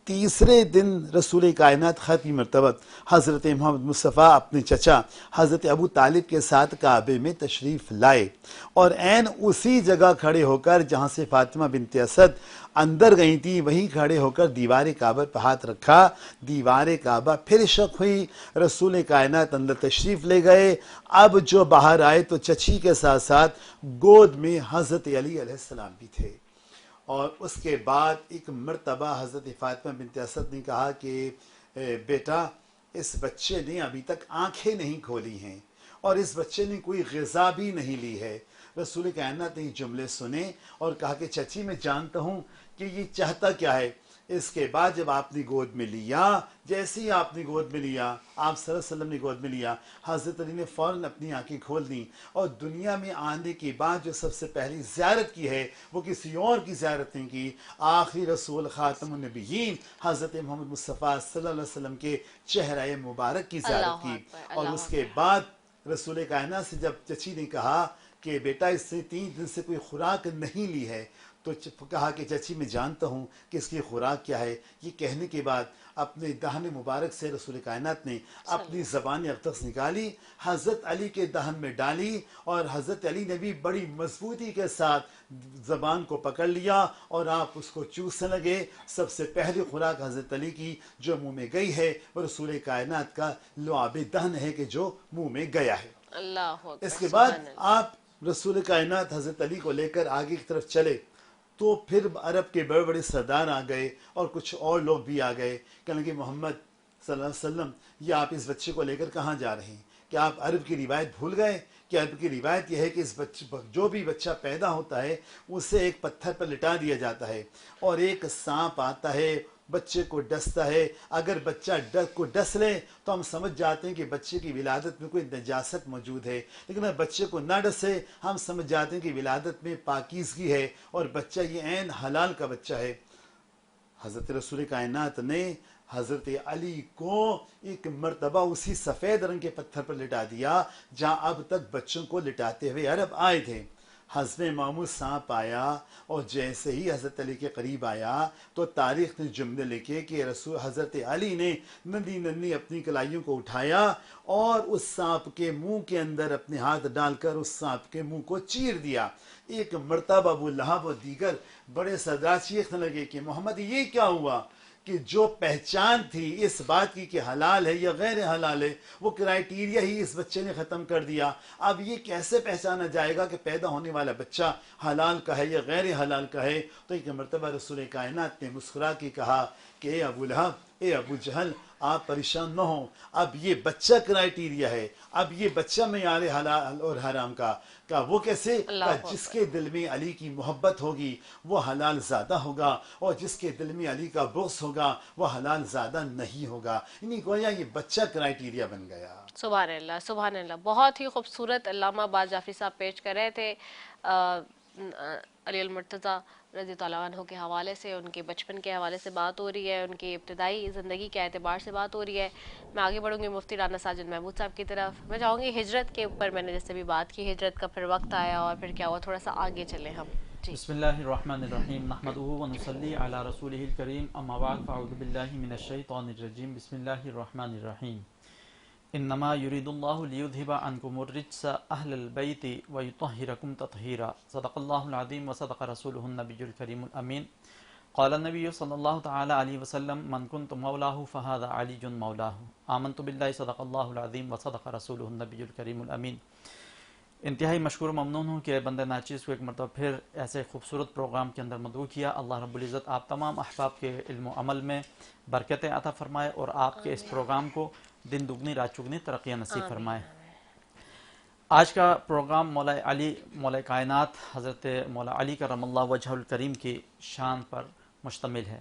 تیسرے دن رسول کائنات ختمی مرتبہ حضرت محمد مصطفیٰ اپنے چچا حضرت ابو طالب کے ساتھ کعبے میں تشریف لائے، اور عین اسی جگہ کھڑے ہو کر جہاں سے فاطمہ بنت اسد اندر گئی تھی وہیں کھڑے ہو کر دیوار کعبہ پہ ہاتھ رکھا، دیوار کعبہ پھر شق ہوئی، رسول کائنات اندر تشریف لے گئے۔ اب جو باہر آئے تو چچی کے ساتھ ساتھ گود میں حضرت علی علیہ السلام بھی تھے۔ اور اس کے بعد ایک مرتبہ حضرت فاطمہ بنت اسد نے کہا کہ بیٹا اس بچے نے ابھی تک آنکھیں نہیں کھولی ہیں اور اس بچے نے کوئی غذا بھی نہیں لی ہے۔ رسول کائنات نے یہ جملے سنے اور کہا کہ چچی میں جانتا ہوں کہ یہ چاہتا کیا ہے۔ اس کے بعد جب آپ نے گود میں لیا، جیسے ہی آپ نے گود میں لیا، آپ صلی اللہ علیہ وسلم نے گود میں لیا، حضرت علی نے فوراً اپنی آنکھیں کھول دیں، اور دنیا میں آنے کے بعد جو سب سے پہلی زیارت کی ہے وہ کسی اور کی زیارت نہیں کی، آخری رسول خاتم النبیین حضرت محمد مصطفیٰ صلی اللہ علیہ وسلم کے چہرہ مبارک کی زیارت کی۔ اور اس کے بعد رسول کائنات سے جب چچی نے کہا کہ بیٹا اس سے 3 دن سے کوئی خوراک نہیں لی ہے، تو کہا کہ چچی میں جانتا ہوں کہ اس کی خوراک کیا ہے۔ یہ کہنے کے بعد اپنے دہن مبارک سے رسول کائنات نے اپنی زبان اقدس نکالی، حضرت علی کے دہن میں ڈالی، اور حضرت علی نے بھی بڑی مضبوطی کے ساتھ زبان کو پکڑ لیا اور آپ اس کو چوسنے لگے۔ سب سے پہلی خوراک حضرت علی کی جو منہ میں گئی ہے وہ رسول کائنات کا لعاب دہن ہے کہ جو منہ میں گیا ہے۔ اللہ اکبر۔ اس کے بعد آپ رسول کائنات حضرت علی کو لے کر آگے کی طرف چلے، تو پھر عرب کے بڑے بڑے سردار آ گئے اور کچھ اور لوگ بھی آ گئے، کہنے لگے محمد صلی اللہ علیہ وسلم یہ آپ اس بچے کو لے کر کہاں جا رہے ہیں؟ کہ آپ عرب کی روایت بھول گئے؟ کہ عرب کی روایت یہ ہے کہ اس بچے جو بھی بچہ پیدا ہوتا ہے اسے ایک پتھر پر لٹا دیا جاتا ہے، اور ایک سانپ آتا ہے بچے کو ڈستا ہے، اگر بچہ کو ڈس لے تو ہم سمجھ جاتے ہیں کہ بچے کی ولادت میں کوئی نجاست موجود ہے، لیکن اگر بچے کو نہ ڈسے ہم سمجھ جاتے ہیں کہ ولادت میں پاکیزگی ہے اور بچہ یہ عین حلال کا بچہ ہے۔ حضرت رسول کائنات نے حضرت علی کو ایک مرتبہ اسی سفید رنگ کے پتھر پر لٹا دیا جہاں اب تک بچوں کو لٹاتے ہوئے عرب آئے تھے۔ حسب معمول سانپ آیا اور جیسے ہی حضرت علی کے قریب آیا تو تاریخ نے جملے لکھے کہ رسول حضرت علی نے ننھی ننھی اپنی کلائیوں کو اٹھایا اور اس سانپ کے منہ کے اندر اپنے ہاتھ ڈال کر اس سانپ کے منہ کو چیر دیا۔ ایک مرتبہ ابو لہب اور دیگر بڑے سردار چیخنے لگے کہ محمد یہ کیا ہوا، کہ جو پہچان تھی اس بات کی کہ حلال ہے یا غیر حلال ہے وہ کرائیٹیریا ہی اس بچے نے ختم کر دیا۔ اب یہ کیسے پہچانا جائے گا کہ پیدا ہونے والا بچہ حلال کا ہے یا غیر حلال کا ہے؟ تو ایک مرتبہ رسول کائنات نے مسکرا کے کہا کہ اے ابو لہب، اے ابو جہل، آپ پریشان نہ ہوں، اب یہ بچہ کرائیٹیریا ہے، اب یہ بچہ معیار حلال اور حرام کا وہ کیسے؟ جس کے دل میں علی کی محبت ہوگی وہ حلال زادہ ہوگا، اور جس کے دل میں علی کا بغض ہوگا وہ حلال زادہ نہیں ہوگا۔ یعنی گویا یہ بچہ کرائیٹیریا بن گیا۔ سبحان اللہ، سبحان اللہ، بہت ہی خوبصورت علامہ باز جعفری صاحب پیش کر رہے تھے۔ علی المرتضیٰ رضی اللہ عنہ کے حوالے سے، ان کے بچپن کے حوالے سے بات ہو رہی ہے، ان کی ابتدائی زندگی کے اعتبار سے بات ہو رہی ہے۔ میں آگے بڑھوں گی مفتی رانا ساجد محمود صاحب کی طرف۔ میں چاہوں گی ہجرت کے اوپر، میں نے جیسے بھی بات کی ہجرت کا پھر وقت آیا اور پھر کیا ہوا، تھوڑا سا آگے چلیں ہم۔ جی بسم اللہ الرحمن الرحیم نحمدہ ونصلی علی رسولہ الکریم اما بعد فاعوذ باللہ من الشیطان الرجیم بسم اللہ الرحمن الرحیم انما یرید اللہ لیذہب عنکم الرجس اہل البیت ویطہرکم تطہیرا صدق اللہ العظیم وصدق رسولہ النبی الکریم الامین قال النبی صلی اللہ تعالی علیہ وسلم من کنت مولاہ فہذا علی مولاہ آمنت باللہ صدق اللہ العظیم وصدق رسولہ النبی الکریم الامین۔ انتہائی مشکور و ممنون ہوں کہ بندہ ناچیز کو ایک مرتبہ پھر ایسے خوبصورت پروگرام کے اندر مدعو کیا۔ اللہ رب العزت آپ تمام احباب کے علم و عمل میں برکتیں عطا فرمائے اور آپ کے اس پروگرام کو دن دگنی رات چگنی ترقیاں نصیب فرمائے۔ آج کا پروگرام مولا علی، مولا کائنات حضرت مولا علی کرم اللہ وجہ الکریم کی شان پر مشتمل ہے۔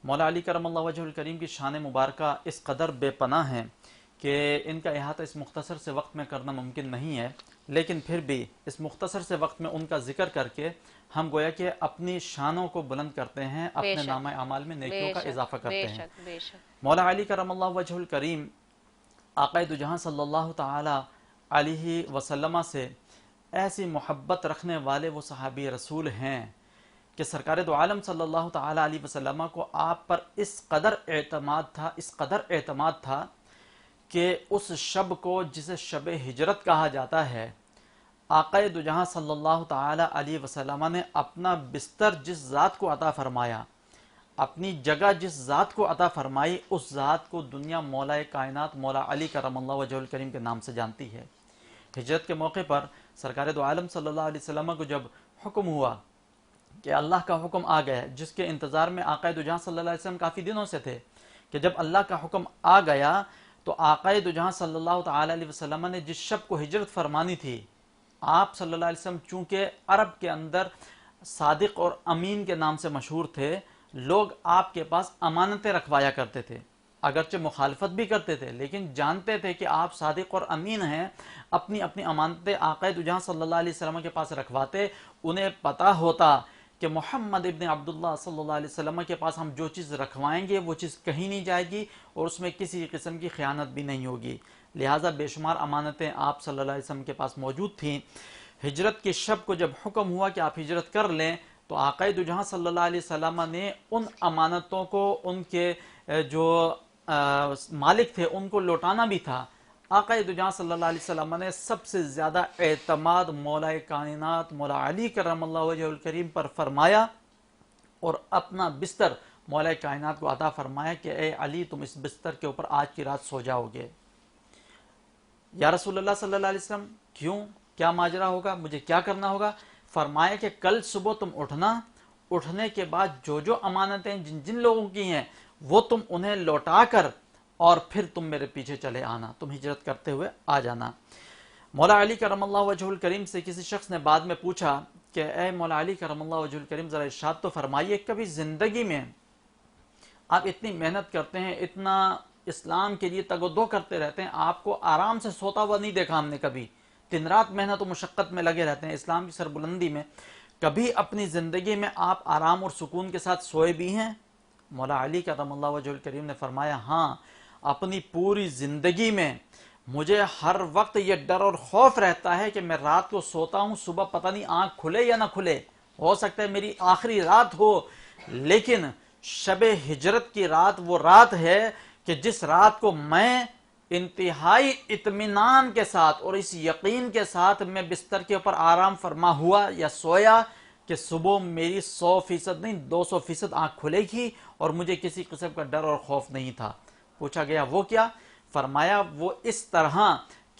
مولا علی کرم اللہ وجہ الکریم کی شان مبارکہ اس قدر بے پناہ ہیں کہ ان کا احاطہ اس مختصر سے وقت میں کرنا ممکن نہیں ہے، لیکن پھر بھی اس مختصر سے وقت میں ان کا ذکر کر کے ہم گویا کہ اپنی شانوں کو بلند کرتے ہیں، اپنے نامہ اعمال میں نیکیوں کا اضافہ کرتے ہیں۔ مولا علی کرم اللہ وجہ الکریم آقا دو جہاں صلی اللہ تعالی علیہ وسلم سے ایسی محبت رکھنے والے وہ صحابی رسول ہیں کہ سرکار دو عالم صلی اللہ تعالی علیہ وسلم کو آپ پر اس قدر اعتماد تھا کہ اس شب کو جسے شب ہجرت کہا جاتا ہے، آقا دو جہاں صلی اللہ تعالی علیہ وسلم نے اپنا بستر جس ذات کو عطا فرمایا، اپنی جگہ جس ذات کو عطا فرمائی، اس ذات کو دنیا مولا کائنات مولا علی کرم اللہ وجہ الکریم کے نام سے جانتی ہے۔ ہجرت کے موقع پر سرکار دو عالم صلی اللہ علیہ وسلم کو جب حکم ہوا کہ اللہ کا حکم آ گیا، جس کے انتظار میں آقا دو جہاں صلی اللہ علیہ وسلم کافی دنوں سے تھے، کہ جب اللہ کا حکم آ گیا تو آقا دو جہاں صلی اللہ تعالی علیہ وسلم نے جس شب کو ہجرت فرمانی تھی، آپ صلی اللہ علیہ وسلم چونکہ عرب کے اندر صادق اور امین کے نام سے مشہور تھے، لوگ آپ کے پاس امانتیں رکھوایا کرتے تھے، اگرچہ مخالفت بھی کرتے تھے لیکن جانتے تھے کہ آپ صادق اور امین ہیں، اپنی امانتیں آقا دو جہاں صلی اللہ علیہ وسلم کے پاس رکھواتے۔ انہیں پتہ ہوتا کہ محمد ابن عبداللہ صلی اللہ علیہ وسلم کے پاس ہم جو چیز رکھوائیں گے وہ چیز کہیں نہیں جائے گی اور اس میں کسی قسم کی خیانت بھی نہیں ہوگی، لہٰذا بے شمار امانتیں آپ صلی اللہ علیہ وسلم کے پاس موجود تھیں۔ ہجرت کے شب کو جب حکم ہوا کہ آپ ہجرت کر لیں تو آقا دو جہاں صلی اللہ علیہ وسلم نے ان امانتوں کو ان کے جو مالک تھے ان کو لوٹانا بھی تھا۔ آقا دو جہاں صلی اللہ علیہ وسلم نے سب سے زیادہ اعتماد مولا کائنات مولا علی کرم اللہ وجہ الکریم پر فرمایا اور اپنا بستر مولا کائنات کو عطا فرمایا کہ اے علی تم اس بستر کے اوپر آج کی رات سو جاؤ گے۔ یا رسول اللہ صلی اللہ علیہ وسلم کیوں، کیا ماجرا ہوگا، مجھے کیا کرنا ہوگا؟ فرمایا کہ کل صبح تم اٹھنا، اٹھنے کے بعد جو جو امانتیں جن جن لوگوں کی ہیں وہ تم انہیں لوٹا کر اور پھر تم میرے پیچھے چلے آنا، تم ہجرت کرتے ہوئے آ جانا۔ مولا علی کرم اللہ وجہ الکریم سے کسی شخص نے بعد میں پوچھا کہ اے مولا علی کرم اللہ وجہ الکریم ذرا ارشاد تو فرمائیے، کبھی زندگی میں آپ اتنی محنت کرتے ہیں، اتنا اسلام کے لیے تگ و دو کرتے رہتے ہیں، آپ کو آرام سے سوتا ہوا نہیں دیکھا ہم نے کبھی، دن رات محنت و مشقت میں لگے رہتے ہیں اسلام کی سربلندی میں، کبھی اپنی زندگی میں آپ آرام اور سکون کے ساتھ سوئے بھی ہیں؟ مولا علی کرم اللہ وجہ الکریم نے فرمایا ہاں، اپنی پوری زندگی میں مجھے ہر وقت یہ ڈر اور خوف رہتا ہے کہ میں رات کو سوتا ہوں، صبح پتہ نہیں آنکھ کھلے یا نہ کھلے، ہو سکتا ہے میری آخری رات ہو، لیکن شب ہجرت کی رات وہ رات ہے کہ جس رات کو میں انتہائی اطمینان کے ساتھ اور اس یقین کے ساتھ میں بستر کے اوپر آرام فرما ہوا یا سویا کہ صبح میری 100% نہیں 200% آنکھ کھلے گی اور مجھے کسی قسم کا ڈر اور خوف نہیں تھا۔ پوچھا گیا وہ کیا؟ فرمایا وہ اس طرح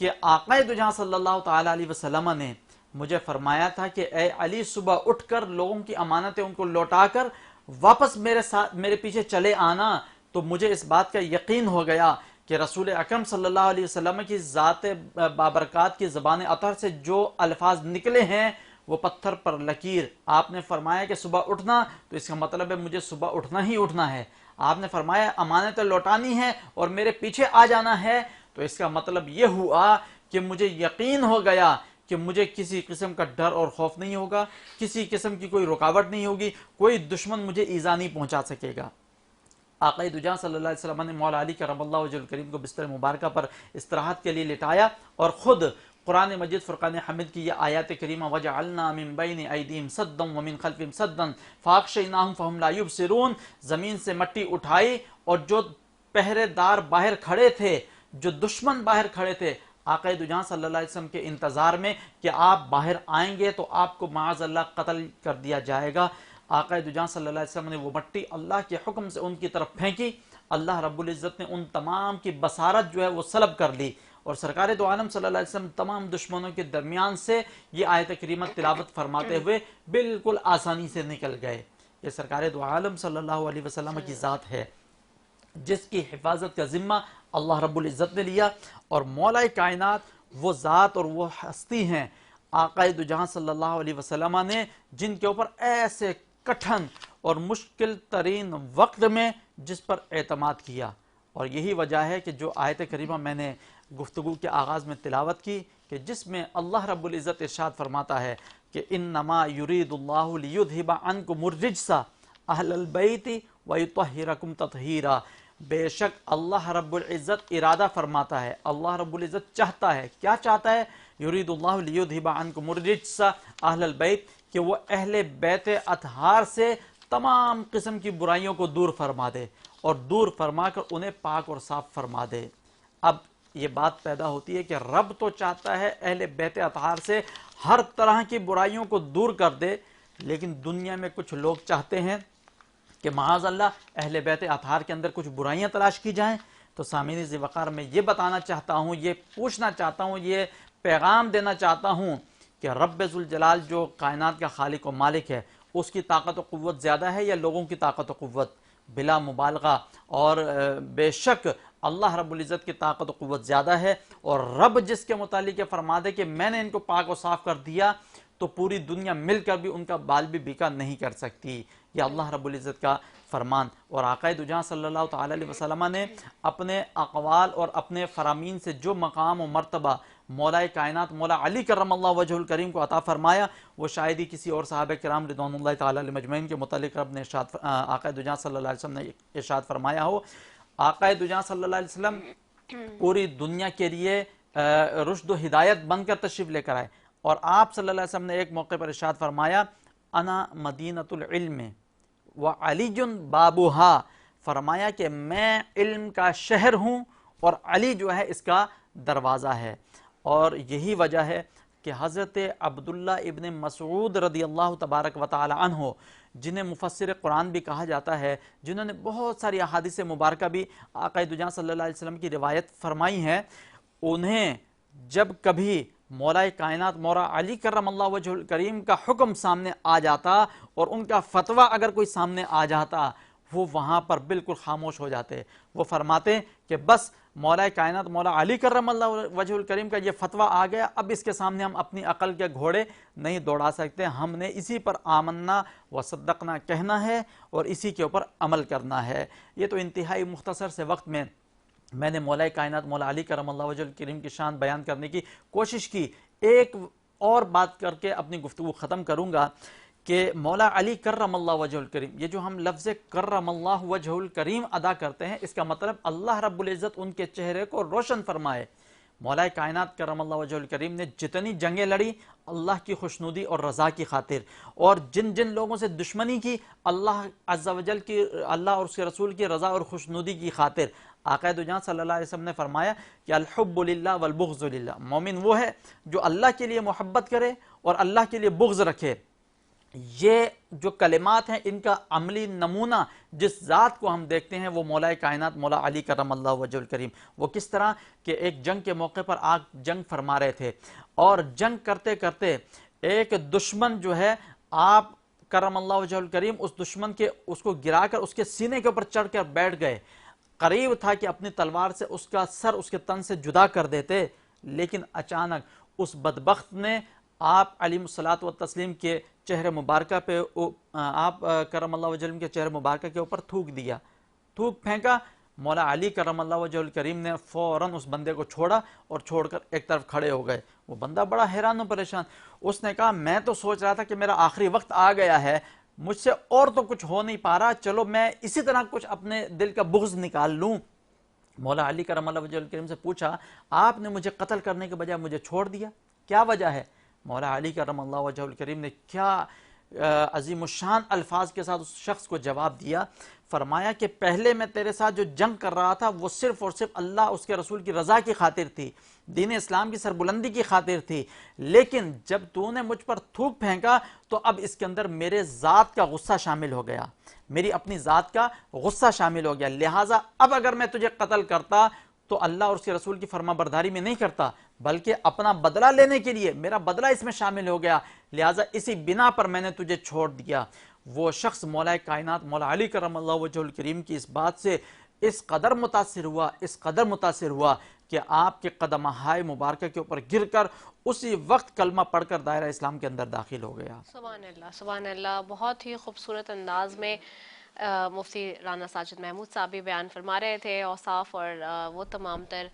کہ آقا دو جہاں صلی اللہ تعالی علیہ وسلم نے مجھے فرمایا تھا کہ اے علی صبح اٹھ کر لوگوں کی امانتیں ان کو لوٹا کر واپس میرے پیچھے چلے آنا، تو مجھے اس بات کا یقین ہو گیا کہ رسول اکرم صلی اللہ علیہ وسلم کی ذات بابرکات کی زبان اطہر سے جو الفاظ نکلے ہیں وہ پتھر پر لکیر۔ آپ نے فرمایا کہ صبح اٹھنا، تو اس کا مطلب ہے مجھے صبح اٹھنا ہی اٹھنا ہے۔ آپ نے فرمایا امانتیں لوٹانی ہیں اور میرے پیچھے آ جانا ہے، تو اس کا مطلب یہ ہوا کہ مجھے یقین ہو گیا کہ مجھے کسی قسم کا ڈر اور خوف نہیں ہوگا، کسی قسم کی کوئی رکاوٹ نہیں ہوگی، کوئی دشمن مجھے ایذا نہیں پہنچا سکے گا۔ آقا دو جہاں صلی اللہ علیہ وسلم نے مولا علی کرم اللہ وجہ الکریم کو بستر مبارکہ پر استراحت کے لیے لٹایا اور خود قرآن مجید فرقان حمید کی یہ آیات کریمہ وَجَعَلْنَا مِن بَيْنِ أَيْدِيهِمْ سَدًّا وَمِن خَلْفِهِمْ سَدًّا فَأَغْشَيْنَاهُمْ فَهُمْ لَا يُبْصِرُونَ، زمین سے مٹی اٹھائی اور جو پہرے دار باہر کھڑے تھے، جو دشمن باہر کھڑے تھے، آقا دو جہاں صلی اللہ علیہ وسلم کے انتظار میں کہ آپ باہر آئیں گے تو آپ کو معاذ اللہ قتل کر دیا جائے گا، آقا دو جہاں صلی اللہ علیہ وسلم نے وہ مٹی اللہ کے حکم سے ان کی طرف پھینکی، اللہ رب العزت نے ان تمام کی بصارت جو ہے وہ سلب کر لی، اور سرکار دو عالم صلی اللہ علیہ وسلم تمام دشمنوں کے درمیان سے یہ آیت کریمہ تلاوت فرماتے ہوئے بالکل آسانی سے نکل گئے۔ یہ سرکار دو عالم صلی اللہ علیہ وسلم کی ذات ہے جس کی حفاظت کا ذمہ اللہ رب العزت نے لیا، اور مولا کائنات وہ ذات اور وہ ہستی ہیں آقا دو جہاں صلی اللہ علیہ وسلم نے جن کے اوپر ایسے کٹھن اور مشکل ترین وقت میں جس پر اعتماد کیا، اور یہی وجہ ہے کہ جو آیت کریمہ میں نے گفتگو کے آغاز میں تلاوت کی کہ جس میں اللہ رب العزت ارشاد فرماتا ہے کہ انما یرید اللہ لیذھب عنکم الرجس اہل البیت ویطہرکم تطہیرا، بے شک اللہ رب العزت ارادہ فرماتا ہے، اللہ رب العزت چاہتا ہے، کیا چاہتا ہے؟ یرید اللہ لیذھب عنکم الرجس اہل البیت، کہ وہ اہل بیت اطہار سے تمام قسم کی برائیوں کو دور فرما دے اور دور فرما کر انہیں پاک اور صاف فرما دے۔ اب یہ بات پیدا ہوتی ہے کہ رب تو چاہتا ہے اہل بیت اطہار سے ہر طرح کی برائیوں کو دور کر دے، لیکن دنیا میں کچھ لوگ چاہتے ہیں کہ معاذ اللہ اہل بیت اطہار کے اندر کچھ برائیاں تلاش کی جائیں۔ تو سامعین ذی وقار میں یہ بتانا چاہتا ہوں، یہ پوچھنا چاہتا ہوں، یہ پیغام دینا چاہتا ہوں کہ رب ذوالجلال جو کائنات کا خالق و مالک ہے، اس کی طاقت و قوت زیادہ ہے یا لوگوں کی طاقت و قوت؟ بلا مبالغہ اور بے شک اللہ رب العزت کی طاقت و قوت زیادہ ہے، اور رب جس کے متعلق فرما دے کہ میں نے ان کو پاک و صاف کر دیا تو پوری دنیا مل کر بھی ان کا بال بھی بیکا نہیں کر سکتی، یہ اللہ رب العزت کا فرمان۔ اور آقا دو جہاں صلی اللہ تعالی علیہ وسلم نے اپنے اقوال اور اپنے فرامین سے جو مقام و مرتبہ مولا کائنات مولا علی کرم اللہ وجہ الکریم کو عطا فرمایا، وہ شاید ہی کسی اور صحابہ کرام رضوان اللہ تعالی علیہ مجمعین کے متعلق رب نے آقا دو جہاں صلی اللہ علیہ وسلم نے ارشاد فرمایا ہو۔ آقا دو جہاں صلی اللہ علیہ وسلم پوری دنیا کے لیے رشد و ہدایت بن کر تشریف لے کر آئے، اور آپ صلی اللہ علیہ وسلم نے ایک موقع پر ارشاد فرمایا انا مدینۃ العلم وعلی بابوہا، فرمایا کہ میں علم کا شہر ہوں اور علی جو ہے اس کا دروازہ ہے۔ اور یہی وجہ ہے کہ حضرت عبداللہ ابن مسعود رضی اللہ تبارک و تعالی عنہ، جنہیں مفسر قرآن بھی کہا جاتا ہے، جنہوں نے بہت ساری احادیث مبارکہ بھی آقا دو جہاں صلی اللہ علیہ وسلم کی روایت فرمائی ہیں، انہیں جب کبھی مولا کائنات مولا علی کرم اللہ وجہ الکریم کا حکم سامنے آ جاتا اور ان کا فتویٰ اگر کوئی سامنے آ جاتا، وہ وہاں پر بالکل خاموش ہو جاتے۔ وہ فرماتے کہ بس مولا کائنات مولا علی کرم اللہ وجہ الکریم کا یہ فتویٰ آ گیا، اب اس کے سامنے ہم اپنی عقل کے گھوڑے نہیں دوڑا سکتے، ہم نے اسی پر آمنا و صدقنا کہنا ہے اور اسی کے اوپر عمل کرنا ہے۔ یہ تو انتہائی مختصر سے وقت میں نے مولا کائنات مولا علی کرم اللہ وجہ الکریم کی شان بیان کرنے کی کوشش کی۔ ایک اور بات کر کے اپنی گفتگو ختم کروں گا کہ مولا علی کرم اللہ وجہ الکریم، یہ جو ہم لفظ کرم اللہ وجہ الکریم ادا کرتے ہیں، اس کا مطلب اللہ رب العزت ان کے چہرے کو روشن فرمائے۔ مولا کائنات کرم اللہ وجہ الکریم نے جتنی جنگیں لڑی اللہ کی خوشنودی اور رضا کی خاطر، اور جن جن لوگوں سے دشمنی کی اللہ عز و جل کی، اللہ اور اس کے رسول کی رضا اور خوشنودی کی خاطر، آقا دو جہاں صلی اللہ علیہ وسلم نے فرمایا کہ الحب للہ والبغض للہ، مومن وہ ہے جو اللہ کے لیے محبت کرے اور اللہ کے لیے بغض رکھے۔ یہ جو کلمات ہیں ان کا عملی نمونہ جس ذات کو ہم دیکھتے ہیں وہ مولا کائنات مولا علی کرم اللہ وجہ الکریم۔ وہ کس طرح کہ ایک جنگ کے موقع پر آپ جنگ فرما رہے تھے، اور جنگ کرتے کرتے ایک دشمن جو ہے آپ کرم اللہ وجہ الکریم اس دشمن کے اس کو گرا کر اس کے سینے کے اوپر چڑھ کر بیٹھ گئے، قریب تھا کہ اپنی تلوار سے اس کا سر اس کے تن سے جدا کر دیتے، لیکن اچانک اس بدبخت نے آپ علیہ الصلوۃ والتسلیم کے چہرے مبارکہ پہ آپ کرم اللہ وجہ کے چہرے مبارکہ کے اوپر تھوک دیا، تھوک پھینکا، مولا علی کرم اللہ وجہ الکریم نے فوراً اس بندے کو چھوڑا اور چھوڑ کر ایک طرف کھڑے ہو گئے. وہ بندہ بڑا حیران و پریشان. اس نے کہا میں تو سوچ رہا تھا کہ میرا آخری وقت آ گیا ہے, مجھ سے اور تو کچھ ہو نہیں پا رہا, چلو میں اسی طرح کچھ اپنے دل کا بغض نکال لوں. مولا علی کرم اللہ وجہ الکریم سے پوچھا آپ نے مجھے قتل کرنے کے بجائے مجھے چھوڑ دیا, کیا وجہ ہے؟ مولا علی کرم اللہ وجہ الکریم نے کیا عظیم الشان الفاظ کے ساتھ اس شخص کو جواب دیا. فرمایا کہ پہلے میں تیرے ساتھ جو جنگ کر رہا تھا وہ صرف اور صرف اللہ اس کے رسول کی رضا کی خاطر تھی, دین اسلام کی سربلندی کی خاطر تھی, لیکن جب تو نے مجھ پر تھوک پھینکا تو اب اس کے اندر میرے ذات کا غصہ شامل ہو گیا, میری اپنی ذات کا غصہ شامل ہو گیا, لہٰذا اب اگر میں تجھے قتل کرتا تو اللہ اور اس کے رسول کی فرما برداری میں نہیں کرتا بلکہ اپنا بدلہ لینے کے لیے, میرا بدلہ اس میں شامل ہو گیا, لہٰذا اسی بنا پر میں نے تجھے چھوڑ دیا. وہ شخص مولا کائنات مولا علی کرم اللہ وجہ الکریم کی اس بات سے اس قدر متاثر ہوا کہ آپ کے قدمہائے مبارکہ کے اوپر گر کر اسی وقت کلمہ پڑھ کر دائرہ اسلام کے اندر داخل ہو گیا. سبحان اللہ, سبحان اللہ. بہت ہی خوبصورت انداز میں مفتی رانا ساجد محمود صاحب بھی بیان فرما رہے تھے, اوصاف اور وہ تمام تر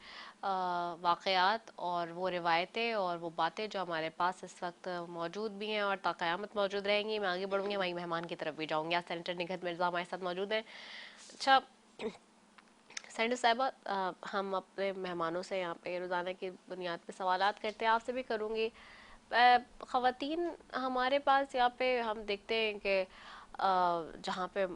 واقعات اور وہ روایتیں اور وہ باتیں جو ہمارے پاس اس وقت موجود بھی ہیں اور تا قیامت موجود رہیں گی. میں آگے بڑھوں گی, ہماری مہمان کی طرف بھی جاؤں گی. آج سینیٹر نگہت مرزا ہمارے ساتھ موجود ہیں. اچھا سینیٹر صاحبہ, ہم اپنے مہمانوں سے یہاں پہ روزانہ کی بنیاد پہ سوالات کرتے ہیں, آپ سے بھی کروں گی. خواتین ہمارے پاس یہاں پہ ہم دیکھتے ہیں کہ جہاں پہ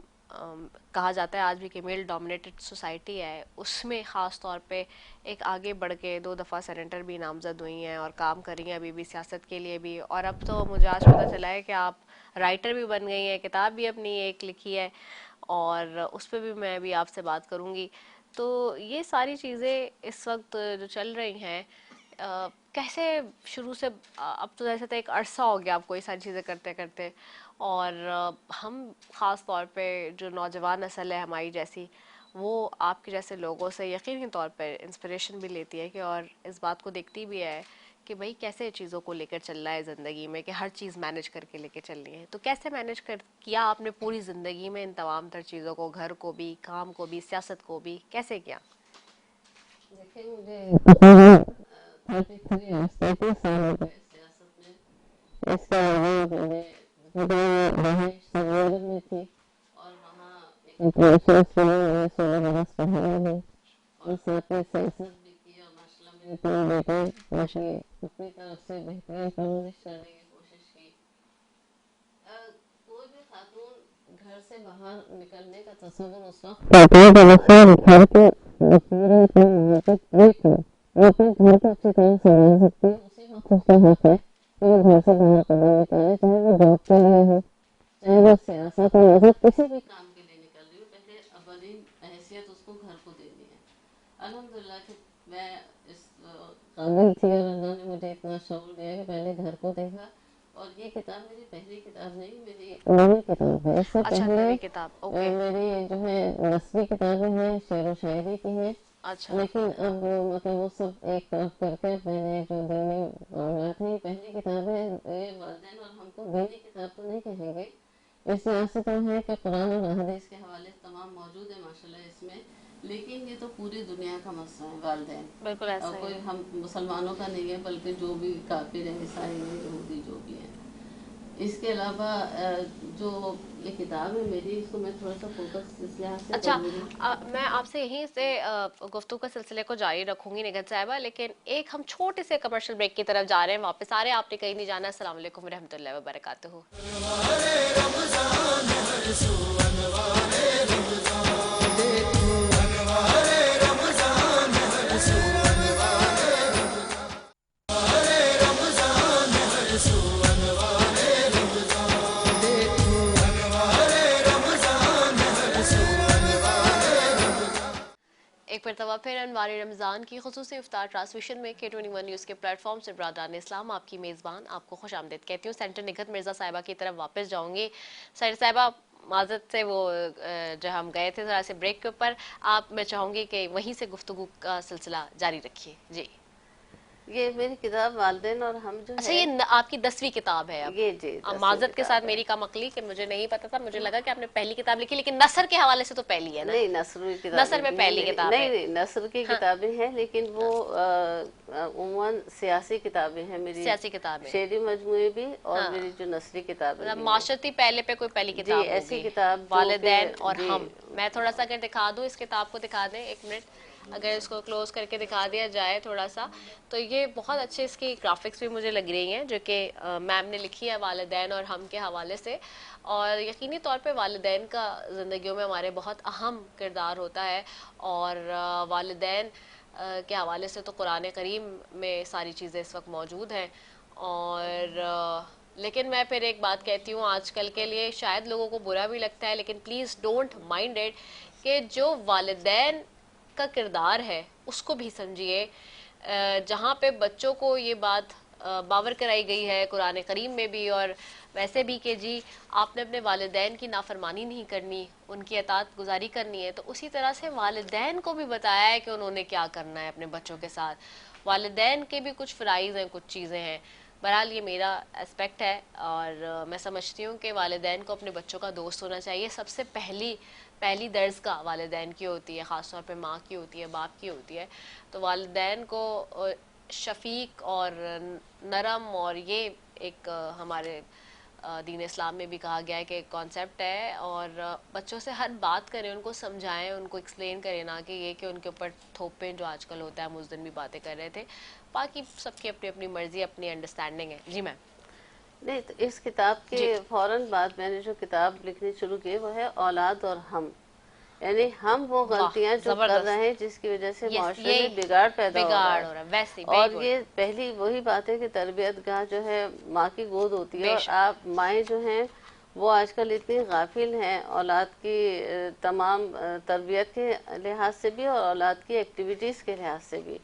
کہا جاتا ہے آج بھی کہ میل ڈومینیٹڈ سوسائٹی ہے, اس میں خاص طور پہ ایک آگے بڑھ کے 2 دفعہ سینیٹر بھی نامزد ہوئی ہیں اور کام کر رہی ہیں ابھی بھی سیاست کے لیے بھی, اور اب تو مجھے آج پتہ چلا ہے کہ آپ رائٹر بھی بن گئی ہیں, کتاب بھی اپنی ایک لکھی ہے, اور اس پہ بھی میں بھی آپ سے بات کروں گی. تو یہ ساری چیزیں اس وقت جو چل رہی ہیں کیسے شروع سے, اب تو جیسے ایک عرصہ ہو گیا آپ کو یہ ساری چیزیں کرتے کرتے, اور ہم خاص طور پہ جو نوجوان نسل ہے ہماری جیسی, وہ آپ کے جیسے لوگوں سے یقینی طور پر انسپریشن بھی لیتی ہے کہ اور اس بات کو دیکھتی بھی ہے کہ بھئی کیسے چیزوں کو لے کر چل رہا ہے زندگی میں, کہ ہر چیز مینیج کر کے لے کے چلنی ہے. تو کیسے مینیج کیا آپ نے پوری زندگی میں ان تمام تر چیزوں کو, گھر کو بھی, کام کو بھی, سیاست کو بھی, کیسے کیا؟ دیکھیں مجھے 33 سال ہو گئے سیاست میں. اس سے آگے میں تھی اور وہاں ایک 16 برس پڑھایا بھی اور ساتھ میں سیاست بھی کی, اور ماشاء اللہ میرے 3 بیٹے ماشاء اپنی طرف سے بہترین پرورش کرنے کی کوشش کی. کوئی بھی خاتون گھر سے باہر نکلنے کا تصور اس وقت کرتی ہے جب اسے گھر کے پورے اپنے محبت دیکھ کر وہ اپنے گھر کو اچھی طرح سے رہ سکتی ہے. اسی وقت اس کا حق ہے کہ وہ گھر سے باہر قدم نکالے, چاہے وہ جاب کے لیے ہو, چاہے وہ سیاست میں مطلب کسی بھی کام کے لیے نکل رہی ہو, پہلے اولین حیثیت اس کو گھر کو دینی ہے. الحمدللہ کہ میں اس قابل تھی اور اللہ نے مجھے اتنا شعور دیا کہ میں نے گھر کو دیکھا. اور یہ کتاب میری پہلی کتاب نہیں, میری نویں کتاب ہے. اس سے پہلے میری جو ہے 10ویں کتابیں ہیں, شعر و شاعری کی ہیں, لیکن اب مطلب وہ سب ایک طرف کر کے میں نے جو دینی معاملات ہیں, پہلی کتابیں یہ والدین اور ہم کو دینی کتاب تو نہیں کہیں گے, اس سیاست میں ہے کہ قرآن اور حدیث کے حوالے تمام موجود ہیں ماشاء اللہ اس میں, لیکن یہ تو پوری دنیا کا مسئلہ ہے والدین, بالکل ایسا کوئی ہم مسلمانوں کا نہیں ہے بلکہ جو بھی کافر ہیں, عیسائی ہیں, یہودی جو بھی ہیں. اس کے علاوہ جو یہ کتاب ہے میری, اس کو میں تھوڑا سا فوکس اس لحاظ سے اچھا کروں گی. میں آپ سے یہیں سے گفتگو کے سلسلے کو جاری رکھوں گی نگہت صاحبہ, لیکن ایک ہم چھوٹے سے کمرشل بریک کی طرف جا رہے ہیں, واپس آ رہے ہیں, آپ نے کہیں نہیں جانا. السلام علیکم ورحمۃ اللہ وبرکاتہ. ایک مرتبہ پھر انوار رمضان کی خصوصی افطار ٹرانسمیشن میں K21 نیوز کے پلیٹ فارم سے برادران اسلام آپ کی میزبان آپ کو خوش آمدید کہتی ہوں. سینیٹر نگہت مرزا صاحبہ کی طرف واپس جاؤں گی. سینیٹر صاحبہ معذرت سے وہ جو ہم گئے تھے ذرا سے بریک کے اوپر, آپ میں چاہوں گی کہ وہیں سے گفتگو کا سلسلہ جاری رکھیے. جی یہ میری کتاب والدین اور ہم جو اچھا ہے یہ آپ کی 10ویں کتاب ہے اب؟ یہ جی معذرت کے ساتھ میری کم عقلی کہ مجھے نہیں پتا تھا، مجھے لگا کہ آپ نے پہلی کتاب لکھی، لیکن نثر کے حوالے سے تو پہلی ہے نا؟ نہیں نثر کی کتابیں نثر میں بھی ہیں پہلی میری، کتاب ہے۔ نہیں نثر کی کتابیں ہیں لیکن وہ عموماً سیاسی کتابیں ہیں میری، سیاسی کتابیں، شعری مجموعے بھی اور میری جو نثری کتابیں بھی ہیں۔ معاشرتی پہلے پہ کوئی پہلی کتاب جی ایسی ہوگی، کتاب جو والدین کہ اور جی ہم۔ میں تھوڑا سا اگر دکھا دوں اس کتاب کو، دکھا دیں ایک منٹ، اگر اس کو کلوز کر کے دکھا دیا جائے تھوڑا سا، تو یہ بہت اچھے اس کی گرافکس بھی مجھے لگ رہی ہیں جو کہ میم نے لکھی ہے والدین اور ہم کے حوالے سے، اور یقینی طور پہ والدین کا زندگیوں میں ہمارے بہت اہم کردار ہوتا ہے، اور والدین کے حوالے سے تو قرآن کریم میں ساری چیزیں اس وقت موجود ہیں۔ اور لیکن میں پھر ایک بات کہتی ہوں، آج کل کے لیے شاید لوگوں کو برا بھی لگتا ہے لیکن پلیز ڈونٹ مائنڈ اٹ، کہ جو والدین کا کردار ہے اس کو بھی سمجھیے۔ جہاں پہ بچوں کو یہ بات باور کرائی گئی ہے قرآن کریم میں بھی اور ویسے بھی کہ جی آپ نے اپنے والدین کی نافرمانی نہیں کرنی، ان کی اطاعت گزاری کرنی ہے، تو اسی طرح سے والدین کو بھی بتایا ہے کہ انہوں نے کیا کرنا ہے اپنے بچوں کے ساتھ۔ والدین کے بھی کچھ فرائض ہیں، کچھ چیزیں ہیں۔ بہرحال یہ میرا اسپیکٹ ہے، اور میں سمجھتی ہوں کہ والدین کو اپنے بچوں کا دوست ہونا چاہیے۔ سب سے پہلی درس کا والدین کی ہوتی ہے، خاص طور پہ ماں کی ہوتی ہے، باپ کی ہوتی ہے۔ تو والدین کو شفیق اور نرم، اور یہ ایک ہمارے دین اسلام میں بھی کہا گیا ہے کہ ایک کانسیپٹ ہے، اور بچوں سے ہر بات کریں، ان کو سمجھائیں، ان کو ایکسپلین کریں، نہ کہ یہ کہ ان کے اوپر تھوپیں جو آج کل ہوتا ہے۔ ہم اس دن بھی باتیں کر رہے تھے، باقی سب کی اپنی اپنی مرضی، اپنی انڈرسٹینڈنگ ہے۔ جی میم۔ نہیں تو اس کتاب کے فوراً بعد میں نے جو کتاب لکھنی شروع کی وہ ہے اولاد اور ہم، یعنی ہم وہ غلطیاں جو کر رہے ہیں جس کی وجہ سے معاشرے میں بگاڑ پیدا ہو رہا ہے، ویسے اور یہ پہلی وہی بات ہے کہ تربیت گاہ جو ہے ماں کی گود ہوتی ہے، اور آپ مائیں جو ہیں وہ آج کل اتنی غافل ہیں اولاد کی تمام تربیت کے لحاظ سے بھی اور اولاد کی ایکٹیویٹیز کے لحاظ سے بھی،